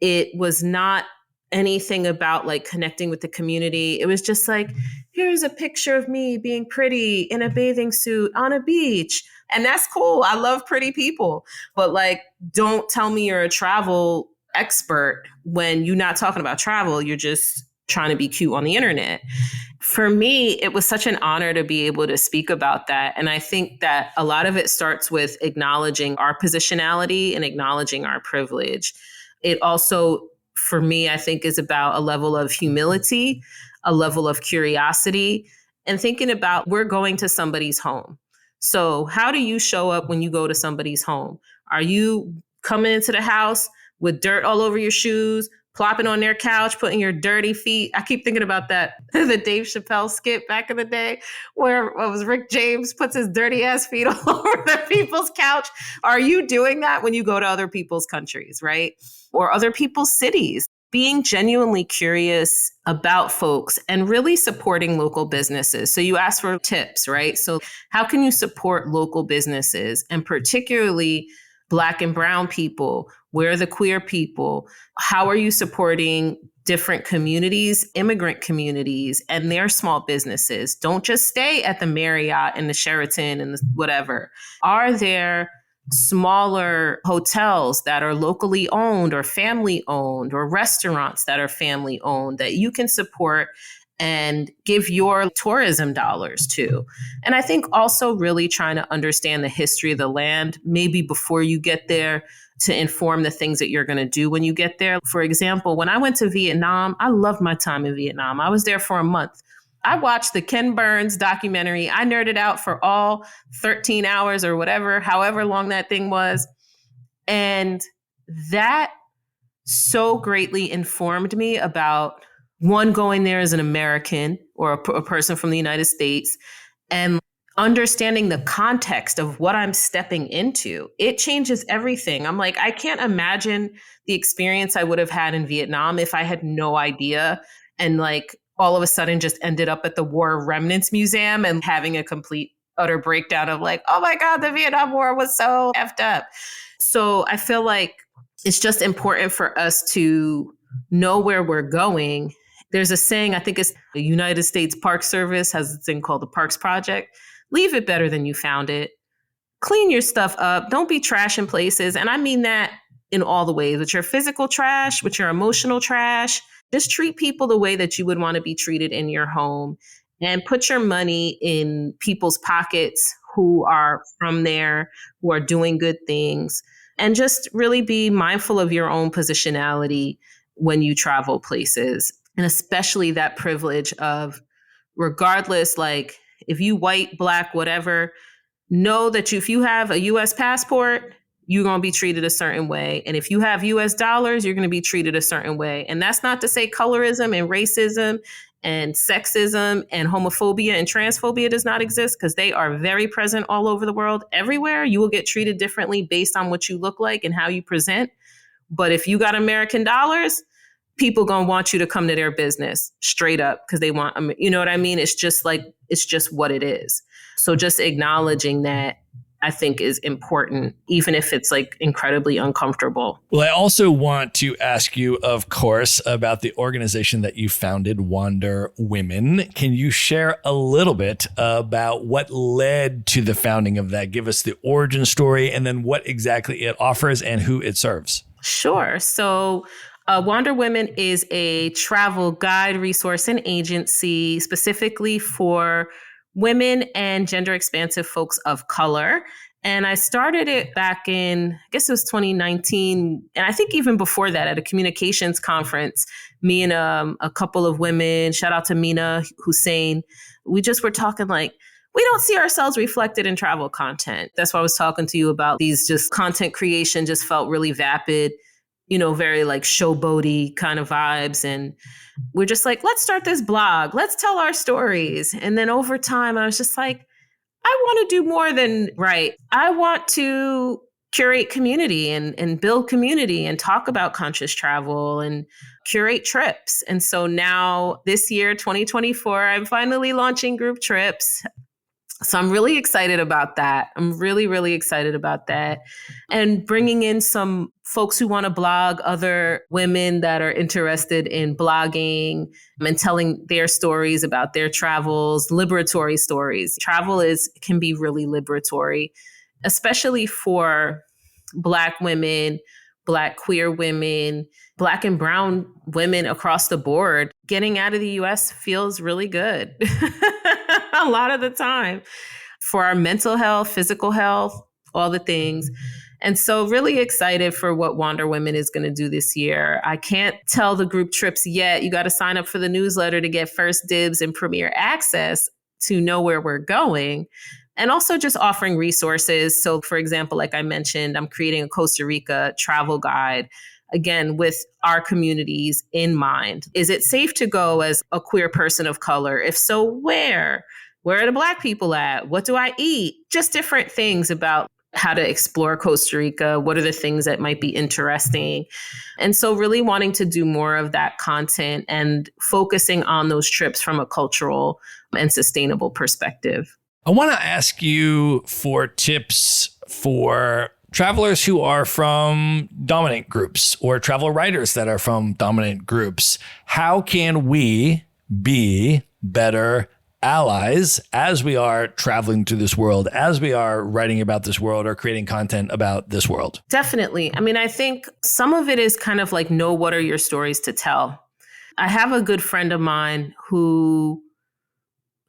It was not anything about like connecting with the community. It was just like, here's a picture of me being pretty in a bathing suit on a beach. And that's cool. I love pretty people. But like, don't tell me you're a travel expert when you're not talking about travel. You're just trying to be cute on the internet. For me, it was such an honor to be able to speak about that. And I think that a lot of it starts with acknowledging our positionality and acknowledging our privilege. It also, for me, I think is about a level of humility, a level of curiosity, and thinking about we're going to somebody's home. So how do you show up when you go to somebody's home? Are you coming into the house with dirt all over your shoes, plopping on their couch, putting your dirty feet? I keep thinking about that, the Dave Chappelle skit back in the day where it was Rick James puts his dirty ass feet all over the people's couch. Are you doing that when you go to other people's countries, right? Or other people's cities? Being genuinely curious about folks and really supporting local businesses. So you asked for tips, right? So how can you support local businesses, and particularly Black and brown people? Where are the queer people? How are you supporting different communities, immigrant communities, and their small businesses? Don't just stay at the Marriott and the Sheraton and the whatever. Are there smaller hotels that are locally owned or family owned, or restaurants that are family owned that you can support and give your tourism dollars to? And I think also really trying to understand the history of the land, maybe before you get there, to inform the things that you're going to do when you get there. For example, when I went to Vietnam, I loved my time in Vietnam. I was there for a month. I watched the Ken Burns documentary. I nerded out for all 13 hours or whatever, however long that thing was. And that so greatly informed me about, one, going there as an American or a person from the United States, and understanding the context of what I'm stepping into. It changes everything. I'm like, I can't imagine the experience I would have had in Vietnam if I had no idea, and like all of a sudden just ended up at the War Remnants Museum and having a complete utter breakdown of like, oh my God, the Vietnam War was so effed up. So I feel like it's just important for us to know where we're going. There's a saying, I think it's the United States Park Service has a thing called the Parks Project. Leave it better than you found it. Clean your stuff up. Don't be trash in places. And I mean that in all the ways, with your physical trash, with your emotional trash. Just treat people the way that you would want to be treated in your home, and put your money in people's pockets who are from there, who are doing good things, and just really be mindful of your own positionality when you travel places. And especially that privilege of, regardless, like if you white, Black, whatever, know that if you have a US passport, you're going to be treated a certain way. And if you have US dollars, you're going to be treated a certain way. And that's not to say colorism and racism and sexism and homophobia and transphobia does not exist, because they are very present all over the world. Everywhere you will get treated differently based on what you look like and how you present. But if you got American dollars, people gonna want you to come to their business straight up because they want, you know what I mean? It's just what it is. So just acknowledging that, I think, is important, even if it's like incredibly uncomfortable. Well, I also want to ask you, of course, about the organization that you founded, WanderWomxn. Can you share a little bit about what led to the founding of that? Give us the origin story and then what exactly it offers and who it serves. Sure. So WanderWomxn is a travel guide, resource, and agency specifically for women and gender expansive folks of color. And I started it back in, I guess it was 2019. And I think even before that, at a communications conference, me and a couple of women, shout out to Mina Hussein, we just were talking like, we don't see ourselves reflected in travel content. That's why I was talking to you about these, just content creation just felt really vapid, very like showboaty kind of vibes. And we're just like, let's start this blog. Let's tell our stories. And then over time, I was just like, I want to do more than write. I want to curate community and build community and talk about conscious travel and curate trips. And so now this year, 2024, I'm finally launching group trips. So I'm really excited about that. I'm really, really excited about that. And bringing in some folks who want to blog, other women that are interested in blogging and telling their stories about their travels, liberatory stories. Travel can be really liberatory, especially for Black women, Black queer women, Black and brown women across the board. Getting out of the US feels really good a lot of the time for our mental health, physical health, all the things. And so really excited for what WanderWomxn is going to do this year. I can't tell the group trips yet. You got to sign up for the newsletter to get first dibs and premier access to know where we're going. And also just offering resources. So for example, like I mentioned, I'm creating a Costa Rica travel guide, again, with our communities in mind. Is it safe to go as a queer person of color? If so, where? Where are the Black people at? What do I eat? Just different things about how to explore Costa Rica. What are the things that might be interesting? And so really wanting to do more of that content and focusing on those trips from a cultural and sustainable perspective. I want to ask you for tips for travelers who are from dominant groups or travel writers that are from dominant groups. How can we be better allies as we are traveling to this world, as we are writing about this world or creating content about this world? Definitely. I mean, I think some of it is kind of like, know what are your stories to tell. I have a good friend of mine who,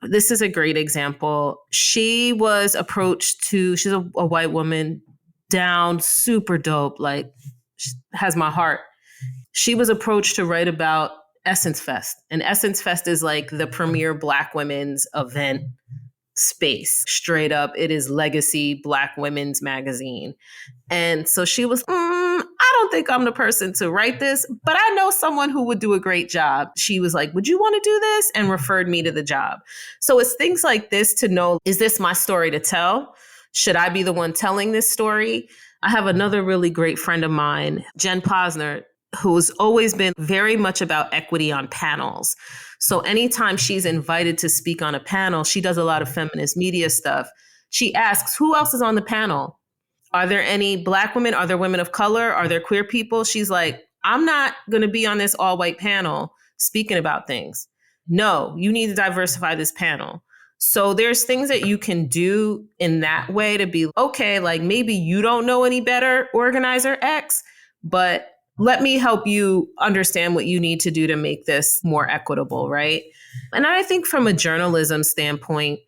this is a great example. She was approached she's a white woman, down, super dope, like has my heart. She was approached to write about Essence Fest. And Essence Fest is like the premier Black women's event space. Straight up, it is legacy Black women's magazine. And so she was, I don't think I'm the person to write this, but I know someone who would do a great job. She was like, would you want to do this? And referred me to the job. So it's things like this to know, is this my story to tell? Should I be the one telling this story? I have another really great friend of mine, Jen Posner, who's always been very much about equity on panels. So anytime she's invited to speak on a panel, she does a lot of feminist media stuff. She asks, who else is on the panel? Are there any Black women? Are there women of color? Are there queer people? She's like, I'm not going to be on this all white panel speaking about things. No, you need to diversify this panel. So there's things that you can do in that way to be, okay, like maybe you don't know any better, organizer X, but let me help you understand what you need to do to make this more equitable, right? And I think from a journalism standpoint,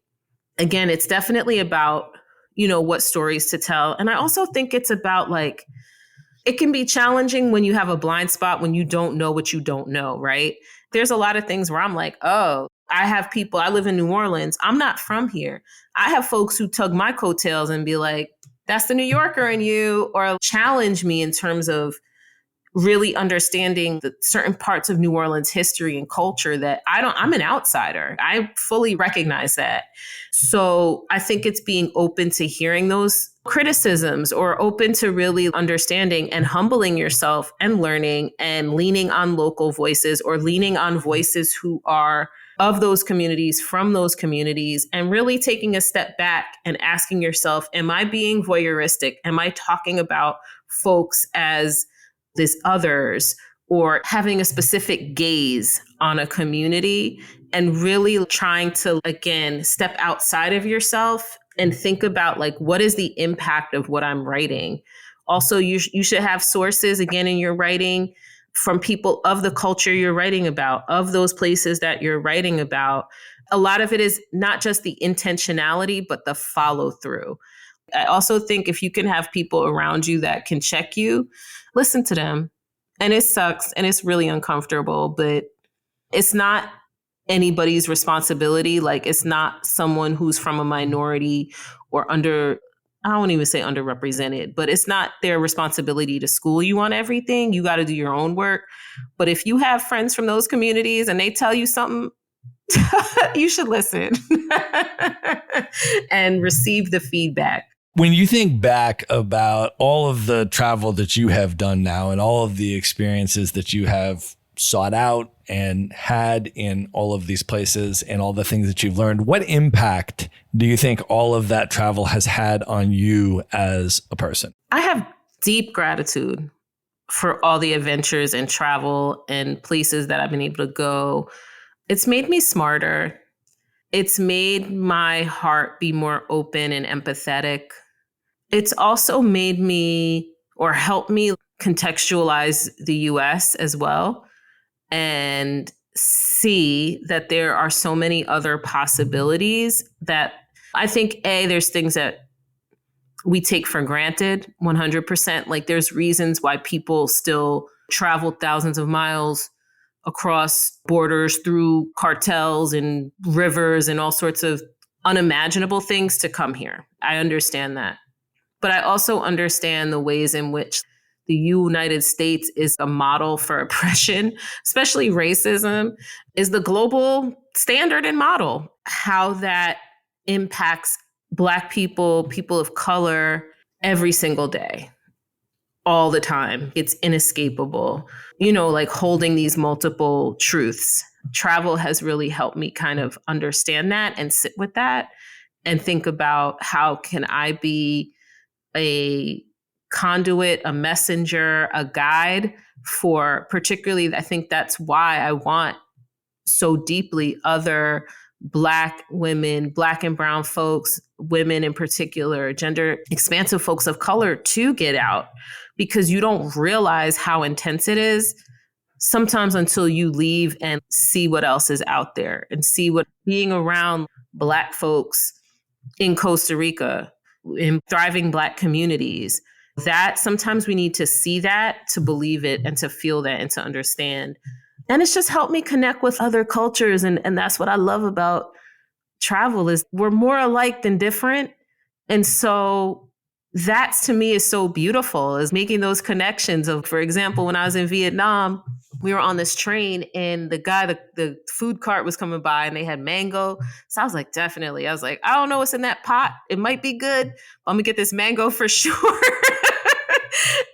again, it's definitely about, what stories to tell. And I also think it's about like, it can be challenging when you have a blind spot, when you don't know what you don't know, right? There's a lot of things where I'm like, oh, I have people, I live in New Orleans. I'm not from here. I have folks who tug my coattails and be like, that's the New Yorker in you, or challenge me in terms of, really understanding the certain parts of New Orleans history and culture that I'm an outsider. I fully recognize that. So I think it's being open to hearing those criticisms or open to really understanding and humbling yourself and learning and leaning on local voices or leaning on voices who are of those communities, from those communities, and really taking a step back and asking yourself, am I being voyeuristic? Am I talking about folks as this others or having a specific gaze on a community, and really trying to, again, step outside of yourself and think about like, what is the impact of what I'm writing? Also, you should have sources, again, in your writing from people of the culture you're writing about, of those places that you're writing about. A lot of it is not just the intentionality, but the follow through. I also think if you can have people around you that can check you, listen to them. And it sucks and it's really uncomfortable, but it's not anybody's responsibility. Like, it's not someone who's from a minority or I won't even say underrepresented, but it's not their responsibility to school you on everything. You got to do your own work. But if you have friends from those communities and they tell you something, you should listen and receive the feedback. When you think back about all of the travel that you have done now and all of the experiences that you have sought out and had in all of these places and all the things that you've learned, what impact do you think all of that travel has had on you as a person? I have deep gratitude for all the adventures and travel and places that I've been able to go. It's made me smarter. It's made my heart be more open and empathetic. It's also made me or helped me contextualize the US as well and see that there are so many other possibilities that I think, there's things that we take for granted 100%. Like, there's reasons why people still travel thousands of miles across borders through cartels and rivers and all sorts of unimaginable things to come here. I understand that. But I also understand the ways in which the United States is a model for oppression, especially racism, is the global standard and model. How that impacts Black people, people of color, every single day, all the time. It's inescapable. Like holding these multiple truths. Travel has really helped me kind of understand that and sit with that and think about how can I be a conduit, a messenger, a guide for, particularly, I think that's why I want so deeply other Black women, Black and brown folks, women in particular, gender expansive folks of color to get out, because you don't realize how intense it is sometimes until you leave and see what else is out there and see what being around Black folks in Costa Rica, in thriving Black communities, that sometimes we need to see that to believe it and to feel that and to understand. And it's just helped me connect with other cultures. And that's what I love about travel is we're more alike than different. And so that to me is so beautiful, is making those connections of, for example, when I was in Vietnam, we were on this train and the food cart was coming by and they had mango. So I was like, definitely. I was like, I don't know what's in that pot. It might be good. I'm gonna get this mango for sure.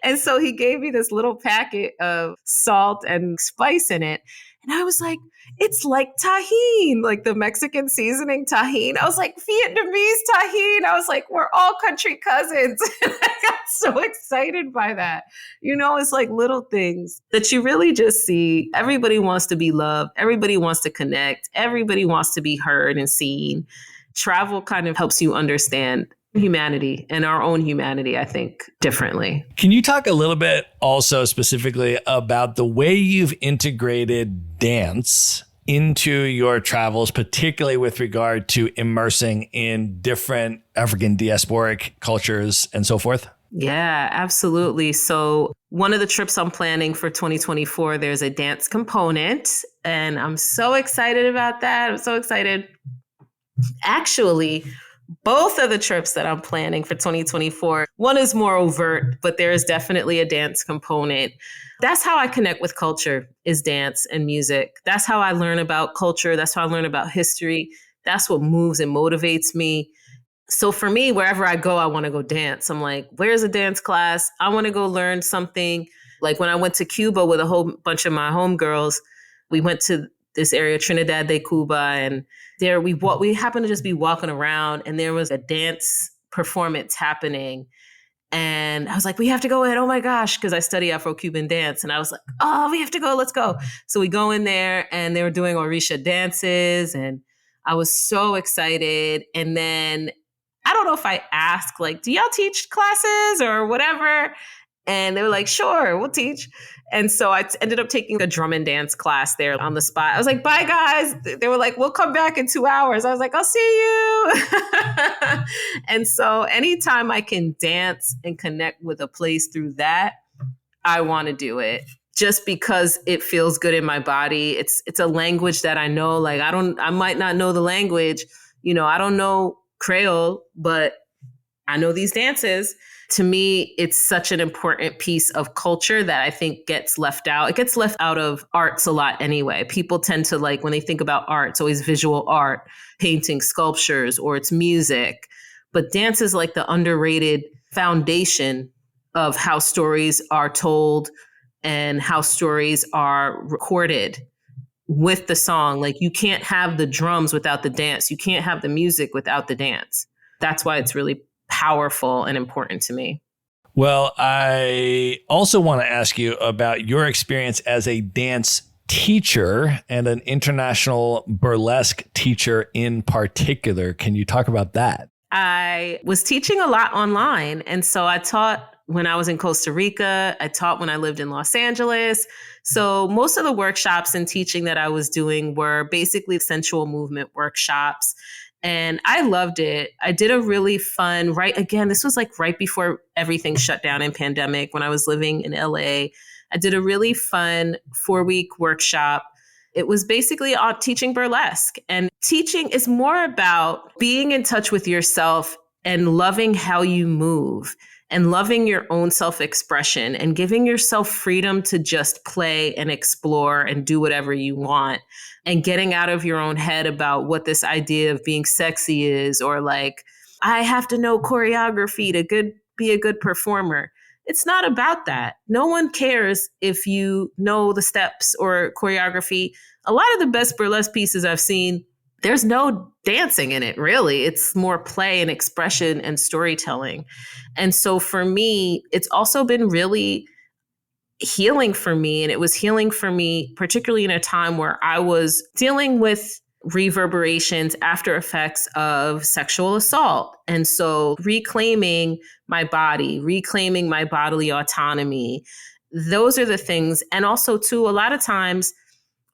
And so he gave me this little packet of salt and spice in it. And I was like, it's like tahine, like the Mexican seasoning tahine. I was like, Vietnamese tahine. I was like, we're all country cousins. And I got so excited by that. It's like little things that you really just see. Everybody wants to be loved. Everybody wants to connect. Everybody wants to be heard and seen. Travel kind of helps you understand humanity and our own humanity, I think, differently. Can you talk a little bit also specifically about the way you've integrated dance into your travels, particularly with regard to immersing in different African diasporic cultures and so forth? Yeah, absolutely. So one of the trips I'm planning for 2024, there's a dance component, and I'm so excited about that. I'm so excited. Actually, both of the trips that I'm planning for 2024, one is more overt, but there is definitely a dance component. That's how I connect with culture, is dance and music. That's how I learn about culture. That's how I learn about history. That's what moves and motivates me. So for me, wherever I go, I want to go dance. I'm like, where's a dance class? I want to go learn something. Like when I went to Cuba with a whole bunch of my homegirls, we went to this area, Trinidad de Cuba, and there we happened to just be walking around, and there was a dance performance happening. And I was like, we have to go in. Oh my gosh. Because I study Afro-Cuban dance. And I was like, oh, we have to go. Let's go. So we go in there and they were doing Orisha dances. And I was so excited. And then I don't know if I asked, like, do y'all teach classes or whatever? And they were like, sure, we'll teach. And so I ended up taking a drum and dance class there on the spot. I was like, bye, guys. They were like, we'll come back in 2 hours. I was like, I'll see you. And so anytime I can dance and connect with a place through that, I want to do it just because it feels good in my body. It's a language that I know. Like, I might not know the language. I don't know Creole, but I know these dances. To me, it's such an important piece of culture that I think gets left out. It gets left out of arts a lot anyway. People tend to, like, when they think about art, it's always visual art, painting, sculptures, or it's music. But dance is like the underrated foundation of how stories are told and how stories are recorded with the song. Like, you can't have the drums without the dance. You can't have the music without the dance. That's why it's really powerful and important to me. Well, I also want to ask you about your experience as a dance teacher and an international burlesque teacher in particular. Can you talk about that? I was teaching a lot online. And so I taught when I was in Costa Rica. I taught when I lived in Los Angeles. So most of the workshops and teaching that I was doing were basically sensual movement workshops. And I loved it. I did a really fun, this was like right before everything shut down in pandemic when I was living in LA. I did a really fun 4-week workshop. It was basically on teaching burlesque. And teaching is more about being in touch with yourself and loving how you move and loving your own self-expression and giving yourself freedom to just play and explore and do whatever you want, and getting out of your own head about what this idea of being sexy is, or like, I have to know choreography to be a good performer. It's not about that. No one cares if you know the steps or choreography. A lot of the best burlesque pieces I've seen, there's no dancing in it, really. It's more play and expression and storytelling. And so for me, it's also been really healing for me. And it was healing for me, particularly in a time where I was dealing with reverberations, after effects of sexual assault. And so reclaiming my body, reclaiming my bodily autonomy, those are the things. And also, too, a lot of times,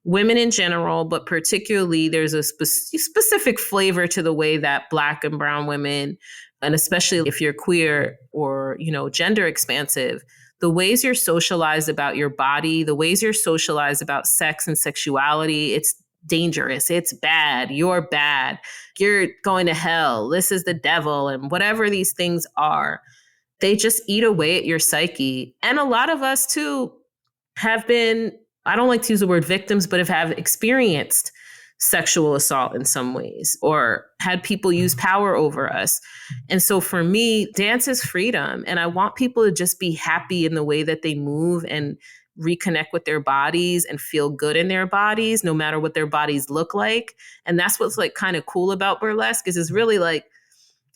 women in general, but particularly there's a specific flavor to the way that Black and brown women, and especially if you're queer or, gender expansive, the ways you're socialized about your body, the ways you're socialized about sex and sexuality, it's dangerous. It's bad. You're bad. You're going to hell. This is the devil. And whatever these things are, they just eat away at your psyche. And a lot of us, too, have been, I don't like to use the word victims, but have experienced sexual assault in some ways, or had people use power over us. And so for me, dance is freedom. And I want people to just be happy in the way that they move and reconnect with their bodies and feel good in their bodies, no matter what their bodies look like. And that's what's like kind of cool about burlesque, is it's really like,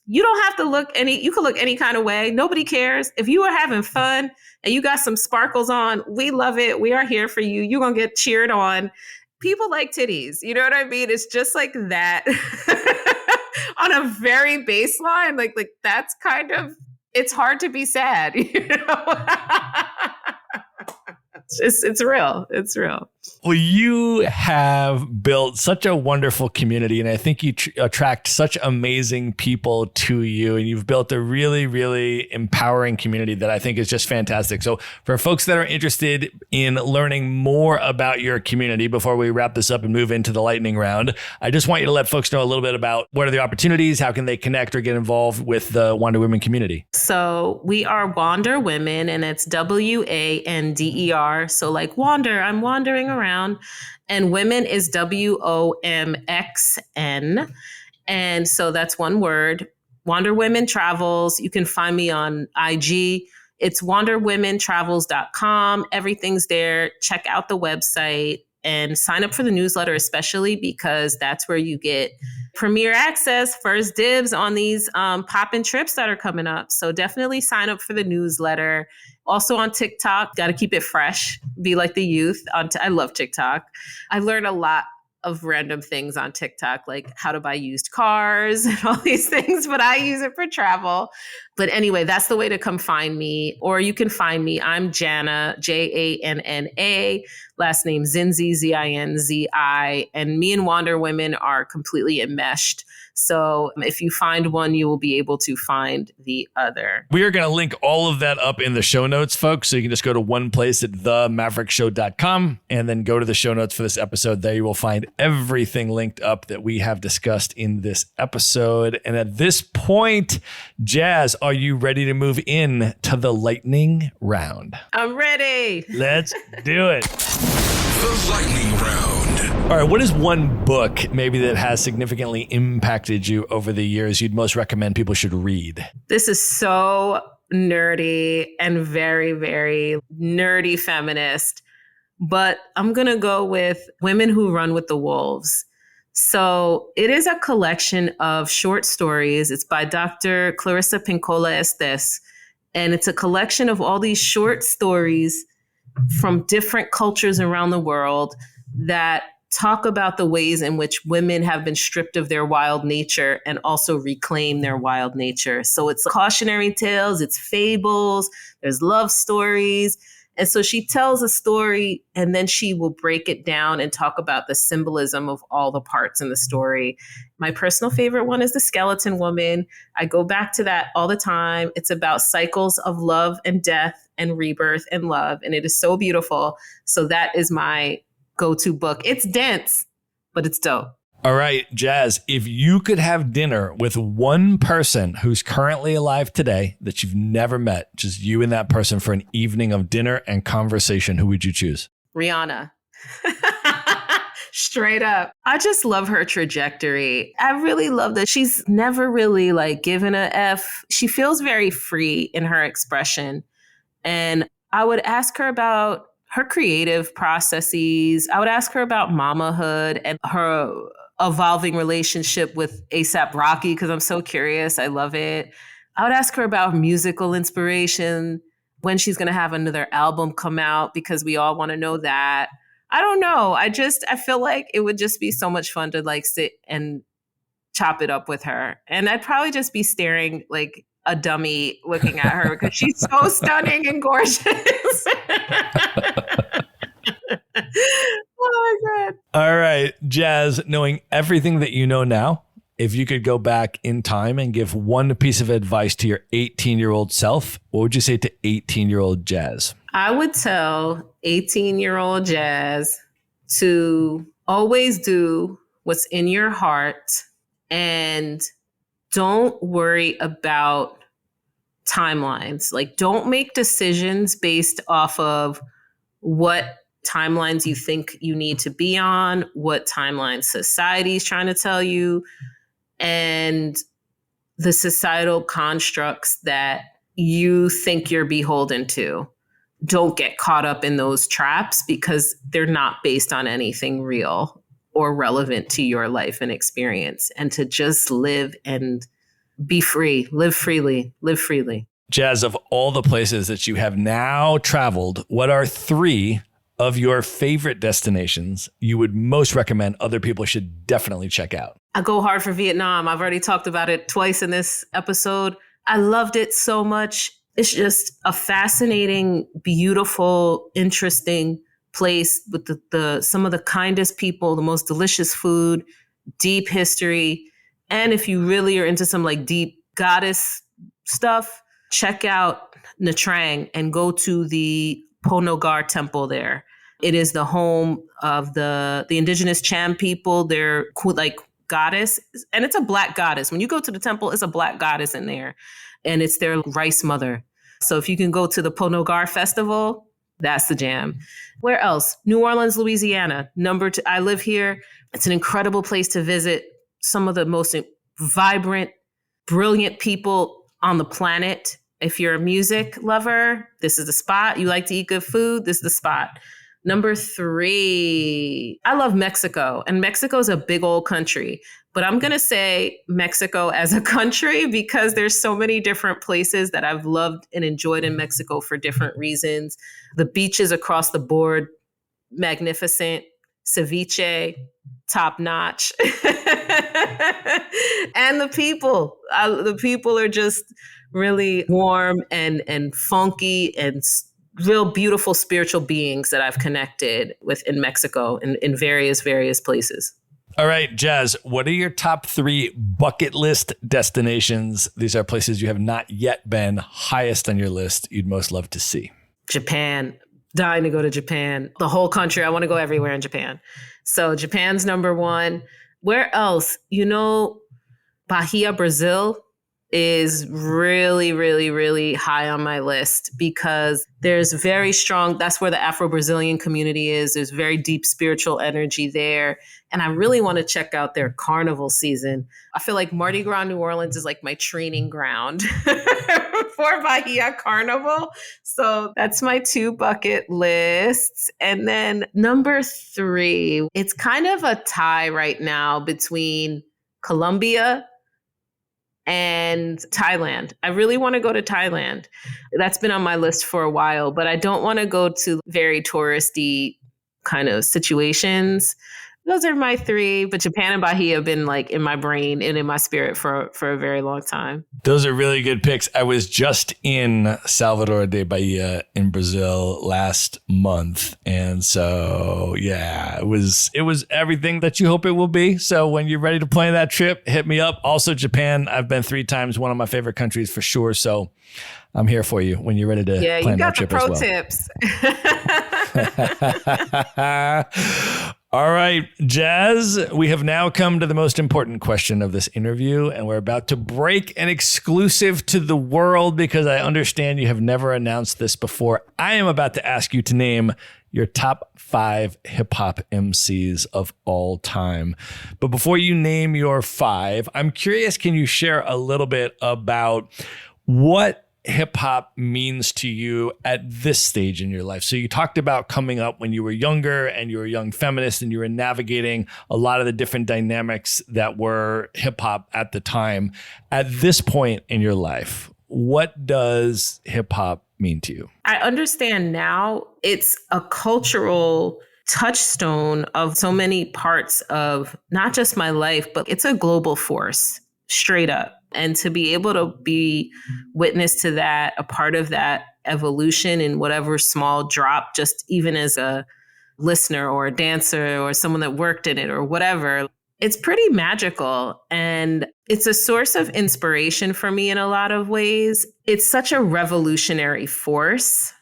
you don't have to you can look any kind of way. Nobody cares. If you are having fun and you got some sparkles on, we love it. We are here for you. You're going to get cheered on. People like titties. You know what I mean? It's just like that on a very baseline. Like that's kind of, it's hard to be sad. It's real. It's real. Well, you have built such a wonderful community, and I think you attract such amazing people to you, and you've built a really, really empowering community that I think is just fantastic. So for folks that are interested in learning more about your community, before we wrap this up and move into the lightning round, I just want you to let folks know a little bit about what are the opportunities, how can they connect or get involved with the Wander Women community. So we are WanderWomxn, and it's WANDER. So like wander, I'm wandering around. And women is WOMXN. And so that's one word. Wander Women Travels. You can find me on IG. It's wanderwomentravels.com. Everything's there. Check out the website and sign up for the newsletter, especially because that's where you get premier access, first dibs on these pop-in trips that are coming up. So definitely sign up for the newsletter. Also on TikTok, got to keep it fresh, be like the youth. I love TikTok. I learned a lot of random things on TikTok, like how to buy used cars and all these things, but I use it for travel. But anyway, that's the way to come find me. Or you can find me. I'm Janna, JANNA, last name Zinzi, ZINZI. And me and Wander Women are completely enmeshed. So if you find one, you will be able to find the other. We are going to link all of that up in the show notes, folks. So you can just go to one place at themaverickshow.com and then go to the show notes for this episode. There you will find everything linked up that we have discussed in this episode. And at this point, Jazz, are you ready to move in to the lightning round? I'm ready. Let's do it. The lightning round. All right, what is one book maybe that has significantly impacted you over the years you'd most recommend people should read? This is so nerdy and very, very nerdy feminist, but I'm going to go with Women Who Run with the Wolves. So it is a collection of short stories. It's by Dr. Clarissa Pinkola Estes, and it's a collection of all these short stories from different cultures around the world that talk about the ways in which women have been stripped of their wild nature and also reclaim their wild nature. So it's cautionary tales, it's fables, there's love stories. And so she tells a story and then she will break it down and talk about the symbolism of all the parts in the story. My personal favorite one is The Skeleton Woman. I go back to that all the time. It's about cycles of love and death and rebirth and love. And it is so beautiful. So that is my go-to book. It's dense, but it's dope. All right, Jazz, if you could have dinner with one person who's currently alive today that you've never met, just you and that person for an evening of dinner and conversation, who would you choose? Rihanna. Straight up. I just love her trajectory. I really love that she's never really like given a F. She feels very free in her expression. And I would ask her about her creative processes. I would ask her about mamahood and her evolving relationship with A$AP Rocky, because I'm so curious. I love it. I would ask her about musical inspiration, when she's going to have another album come out, because we all want to know that. I don't know. I feel like it would just be so much fun to like sit and chop it up with her. And I'd probably just be staring like a dummy looking at her because she's so stunning and gorgeous. Oh my God. All right, Jazz, knowing everything that you know now, if you could go back in time and give one piece of advice to your 18-year-old self, what would you say to 18-year-old Jazz? I would tell 18-year-old Jazz to always do what's in your heart and don't worry about timelines. Like, don't make decisions based off of what timelines you think you need to be on, what timeline society's trying to tell you, and the societal constructs that you think you're beholden to. Don't get caught up in those traps because they're not based on anything real or relevant to your life and experience. And to just live and be free, live freely, live freely. Jazz, of all the places that you have now traveled, what are 3 of your favorite destinations you would most recommend other people should definitely check out? I go hard for Vietnam. I've already talked about it twice in this episode. I loved it so much. It's just a fascinating, beautiful, interesting place with the some of the kindest people, the most delicious food, deep history. And if you really are into some like deep goddess stuff, check out Nha Trang and go to the Ponogar temple there. It is the home of the indigenous Cham people. They're like goddess, and it's a black goddess. When you go to the temple, it's a black goddess in there, and it's their rice mother. So if you can go to the Ponogar festival, that's the jam. Where else? New Orleans, Louisiana. Number 2. I live here. It's an incredible place to visit. Some of the most vibrant, brilliant people on the planet. If you're a music lover, this is the spot. You like to eat good food, this is the spot. Number 3, I love Mexico. And Mexico is a big old country. But I'm going to say Mexico as a country because there's so many different places that I've loved and enjoyed in Mexico for different reasons. The beaches across the board, magnificent. Ceviche, top notch. And the people. The people are just really warm and funky and real beautiful spiritual beings that I've connected with in Mexico in various places. All right, Jazz, what are your top 3 bucket list destinations? These are places you have not yet been, highest on your list you'd most love to see. Japan. Dying to go to Japan. The whole country. I want to go everywhere in Japan. So Japan's number 1. Where else? Bahia, Brazil is really, really, really high on my list because there's very strong, that's where the Afro-Brazilian community is. There's very deep spiritual energy there. And I really want to check out their carnival season. I feel like Mardi Gras, New Orleans is like my training ground for Bahia Carnival. So that's my 2 bucket lists. And then number 3, it's kind of a tie right now between Colombia and Thailand. I really want to go to Thailand. That's been on my list for a while, but I don't want to go to very touristy kind of situations. Those are my 3, but Japan and Bahia have been like in my brain and in my spirit for a very long time. Those are really good picks. I was just in Salvador de Bahia in Brazil last month. And so, yeah, it was everything that you hope it will be. So when you're ready to plan that trip, hit me up. Also, Japan, I've been 3 times, one of my favorite countries for sure. So I'm here for you when you're ready to plan that trip as well. Yeah, you got the pro tips. All right, Jazz, we have now come to the most important question of this interview, and we're about to break an exclusive to the world because I understand you have never announced this before. I am about to ask you to name your top 5 hip hop MCs of all time. But before you name your 5, I'm curious, can you share a little bit about what hip hop means to you at this stage in your life? So you talked about coming up when you were younger and you were a young feminist and you were navigating a lot of the different dynamics that were hip hop at the time. At this point in your life, what does hip hop mean to you? I understand now it's a cultural touchstone of so many parts of not just my life, but it's a global force, straight up. And to be able to be witness to that, a part of that evolution in whatever small drop, just even as a listener or a dancer or someone that worked in it or whatever, it's pretty magical. And it's a source of inspiration for me in a lot of ways. It's such a revolutionary force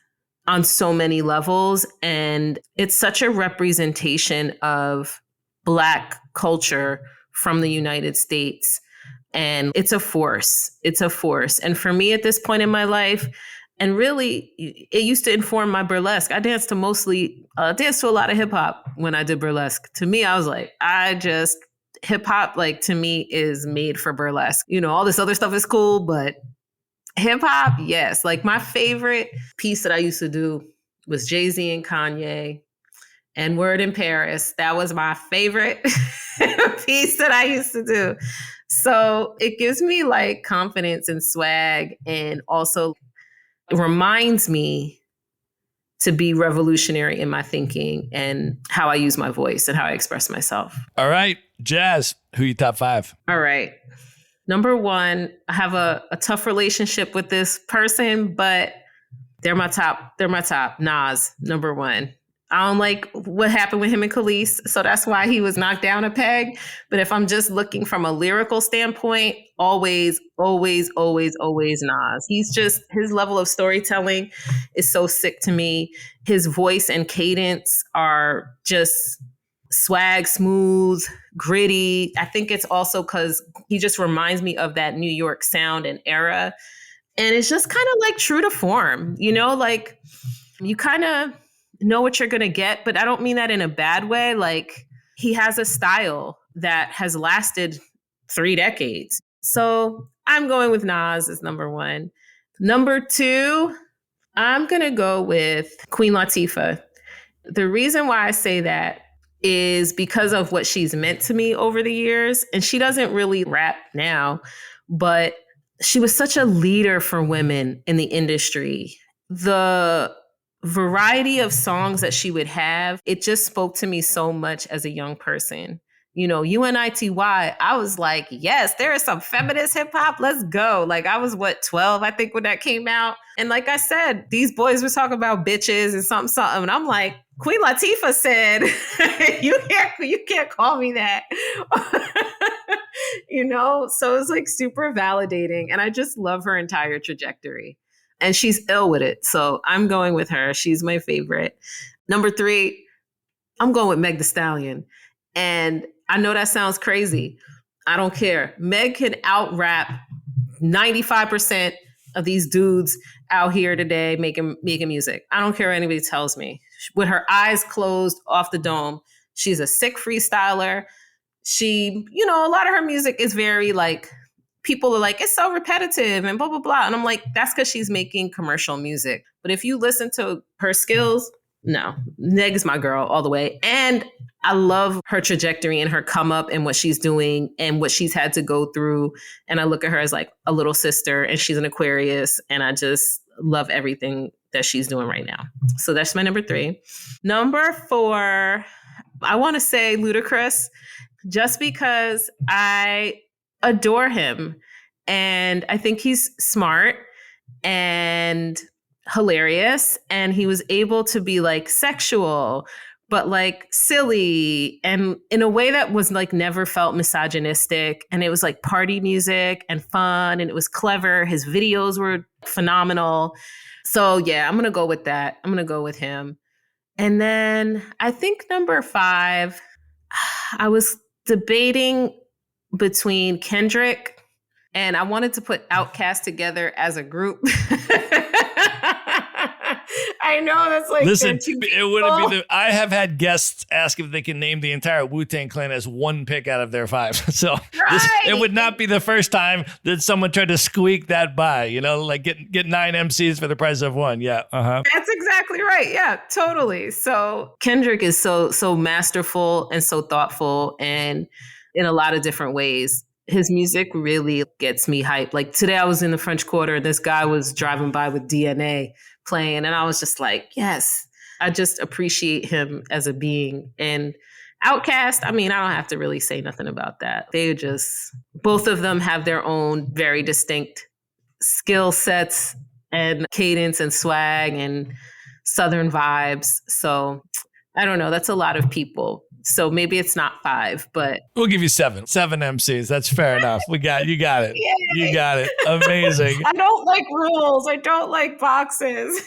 on so many levels. And it's such a representation of Black culture from the United States. And it's a force. It's a force. And for me at this point in my life, and really, it used to inform my burlesque. I danced to a lot of hip hop when I did burlesque. To me, I was like, hip hop, like to me is made for burlesque. You know, all this other stuff is cool, but hip hop, yes. Like my favorite piece that I used to do was Jay-Z and Kanye and Word in Paris. That was my favorite piece that I used to do. So it gives me like confidence and swag, and also it reminds me to be revolutionary in my thinking and how I use my voice and how I express myself. All right, Jazz, who you top 5? All right. Number 1, I have a tough relationship with this person, but they're my top. Nas, number 1. I don't like what happened with him and Khalees, so that's why he was knocked down a peg. But if I'm just looking from a lyrical standpoint, always, always, always, always Nas. His level of storytelling is so sick to me. His voice and cadence are just swag, smooth, gritty. I think it's also because he just reminds me of that New York sound and era. And it's just kind of like true to form, like you kind of know what you're going to get, but I don't mean that in a bad way. Like he has a style that has lasted 3 decades. So I'm going with Nas as number 1. Number 2, I'm going to go with Queen Latifah. The reason why I say that is because of what she's meant to me over the years. And she doesn't really rap now, but she was such a leader for women in the industry. The variety of songs that she would have, it just spoke to me so much as a young person. UNITY, I was like, yes, there is some feminist hip hop. Let's go. Like I was 12, I think, when that came out. And like I said, these boys were talking about bitches and something. And I'm like, Queen Latifah said, you can't call me that. So it's like super validating. And I just love her entire trajectory. And she's ill with it. So I'm going with her. She's my favorite. Number 3, I'm going with Meg Thee Stallion. And I know that sounds crazy. I don't care. Meg can out-rap 95% of these dudes out here today making music. I don't care what anybody tells me. With her eyes closed off the dome, she's a sick freestyler. She, a lot of her music is very like, people are like, it's so repetitive and blah, blah, blah. And I'm like, that's because she's making commercial music. But if you listen to her skills, no, Meg is my girl all the way. And I love her trajectory and her come up and what she's doing and what she's had to go through. And I look at her as like a little sister, and she's an Aquarius. And I just love everything that she's doing right now. So that's my number 3. Number 4, I want to say Ludacris, just because I adore him. And I think he's smart and hilarious. And he was able to be like sexual, but like silly, and in a way that was like never felt misogynistic. And it was like party music and fun, and it was clever. His videos were phenomenal. So yeah, I'm going to go with that. I'm going to go with him. And then I think number 5, I was debating between Kendrick, and I wanted to put Outkast together as a group. I know that's like, listen, it wouldn't be I have had guests ask if they can name the entire Wu-Tang Clan as one pick out of their 5. So it would not be the first time that someone tried to squeak that by, like get 9 MCs for the price of 1. Yeah. Uh-huh. That's exactly right. Yeah, totally. So Kendrick is so masterful and so thoughtful, and in a lot of different ways. His music really gets me hyped. Like today I was in the French Quarter, and this guy was driving by with DNA playing, and I was just like, yes, I just appreciate him as a being. And Outkast, I mean, I don't have to really say nothing about that. Both of them have their own very distinct skill sets and cadence and swag and Southern vibes. So I don't know. That's a lot of people. So maybe it's not 5, but we'll give you 7 MCs. That's fair enough. You got it. Yay. You got it. Amazing. I don't like rules. I don't like boxes.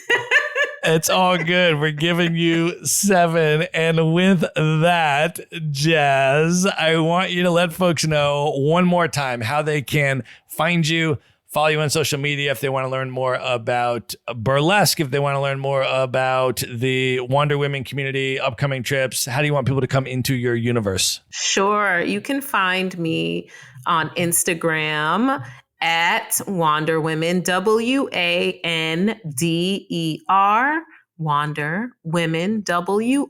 It's all good. We're giving you 7. And with that, Jazz, I want you to let folks know one more time how they can find you, follow you on social media if they want to learn more about burlesque, if they want to learn more about the WanderWomxn community, upcoming trips. How do you want people to come into your universe? Sure. You can find me on Instagram at WanderWomxn, WANDER, WanderWomxn,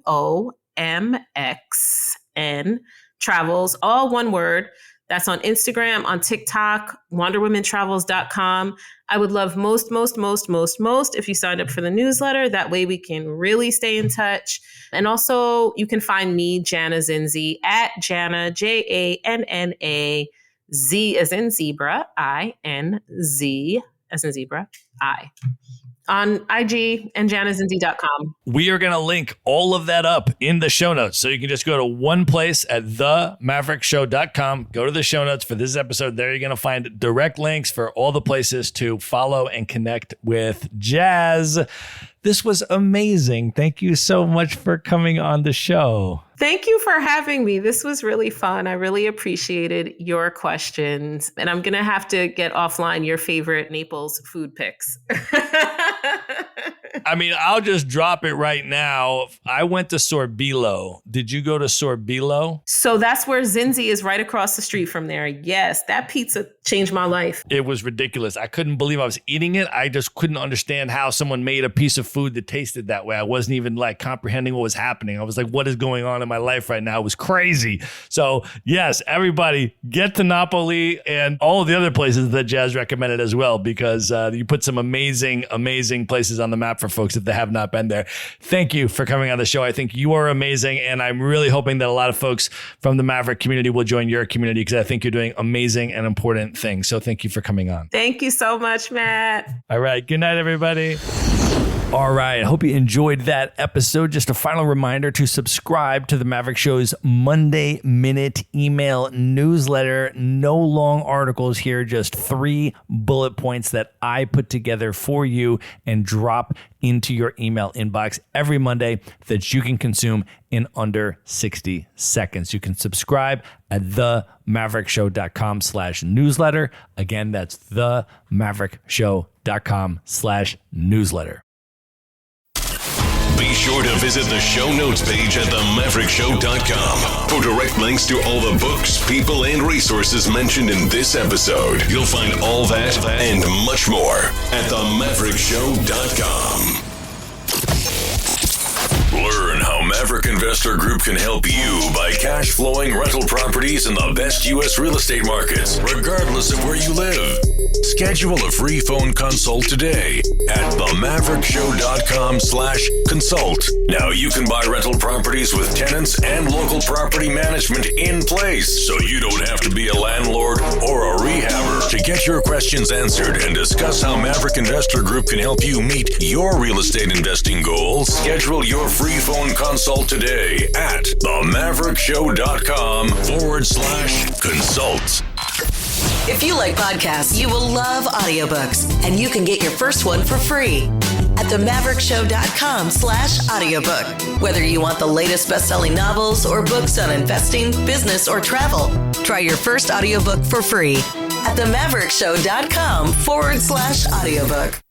WOMXN, travels, all one word. That's on Instagram, on TikTok, WanderWomxnTravels.com. I would love most if you signed up for the newsletter. That way we can really stay in touch. And also you can find me, Janna Zinzi, at Janna, JANNA, Z as in zebra, INZ, as in zebra, I. On IG and jannazinzi.com. We are going to link all of that up in the show notes. So you can just go to one place at themaverickshow.com. Go to the show notes for this episode. There you're going to find direct links for all the places to follow and connect with Jazz. This was amazing. Thank you so much for coming on the show. Thank you for having me. This was really fun. I really appreciated your questions. And I'm going to have to get offline your favorite Naples food picks. I mean, I'll just drop it right now. I went to Sorbillo. Did you go to Sorbillo? So that's where Zinzi is, right across the street from there. Yes, that pizza changed my life. It was ridiculous. I couldn't believe I was eating it. I just couldn't understand how someone made a piece of food that tasted that way. I wasn't even like comprehending what was happening. I was like, what is going on in my life right now? It was crazy. So yes, everybody get to Napoli and all of the other places that Jazz recommended as well, because you put some amazing, amazing places on the map for folks if they have not been there. Thank you for coming on the show. I think you are amazing. And I'm really hoping that a lot of folks from the Maverick community will join your community, because I think you're doing amazing and important things. So thank you for coming on. Thank you so much, Matt. All right. Good night, everybody. All right. I hope you enjoyed that episode. Just a final reminder to subscribe to the Maverick Show's Monday Minute email newsletter. No long articles here, just 3 bullet points that I put together for you and drop into your email inbox every Monday that you can consume in under 60 seconds. You can subscribe at themaverickshow.com/newsletter. Again, that's themaverickshow.com/newsletter. Be sure to visit the show notes page at themaverickshow.com for direct links to all the books, people, and resources mentioned in this episode. You'll find all that and much more at themaverickshow.com. Learn how Maverick Investor Group can help you buy cash flowing rental properties in the best U.S. real estate markets, regardless of where you live. Schedule a free phone consult today at themaverickshow.com/consult. Now you can buy rental properties with tenants and local property management in place, so you don't have to be a landlord or a rehabber. To get your questions answered and discuss how Maverick Investor Group can help you meet your real estate investing goals, schedule your free phone consult today at themaverickshow.com/consult. If you like podcasts, you will love audiobooks, and you can get your first one for free at themaverickshow.com/audiobook. Whether you want the latest best-selling novels or books on investing, business, or travel, try your first audiobook for free at themaverickshow.com/audiobook.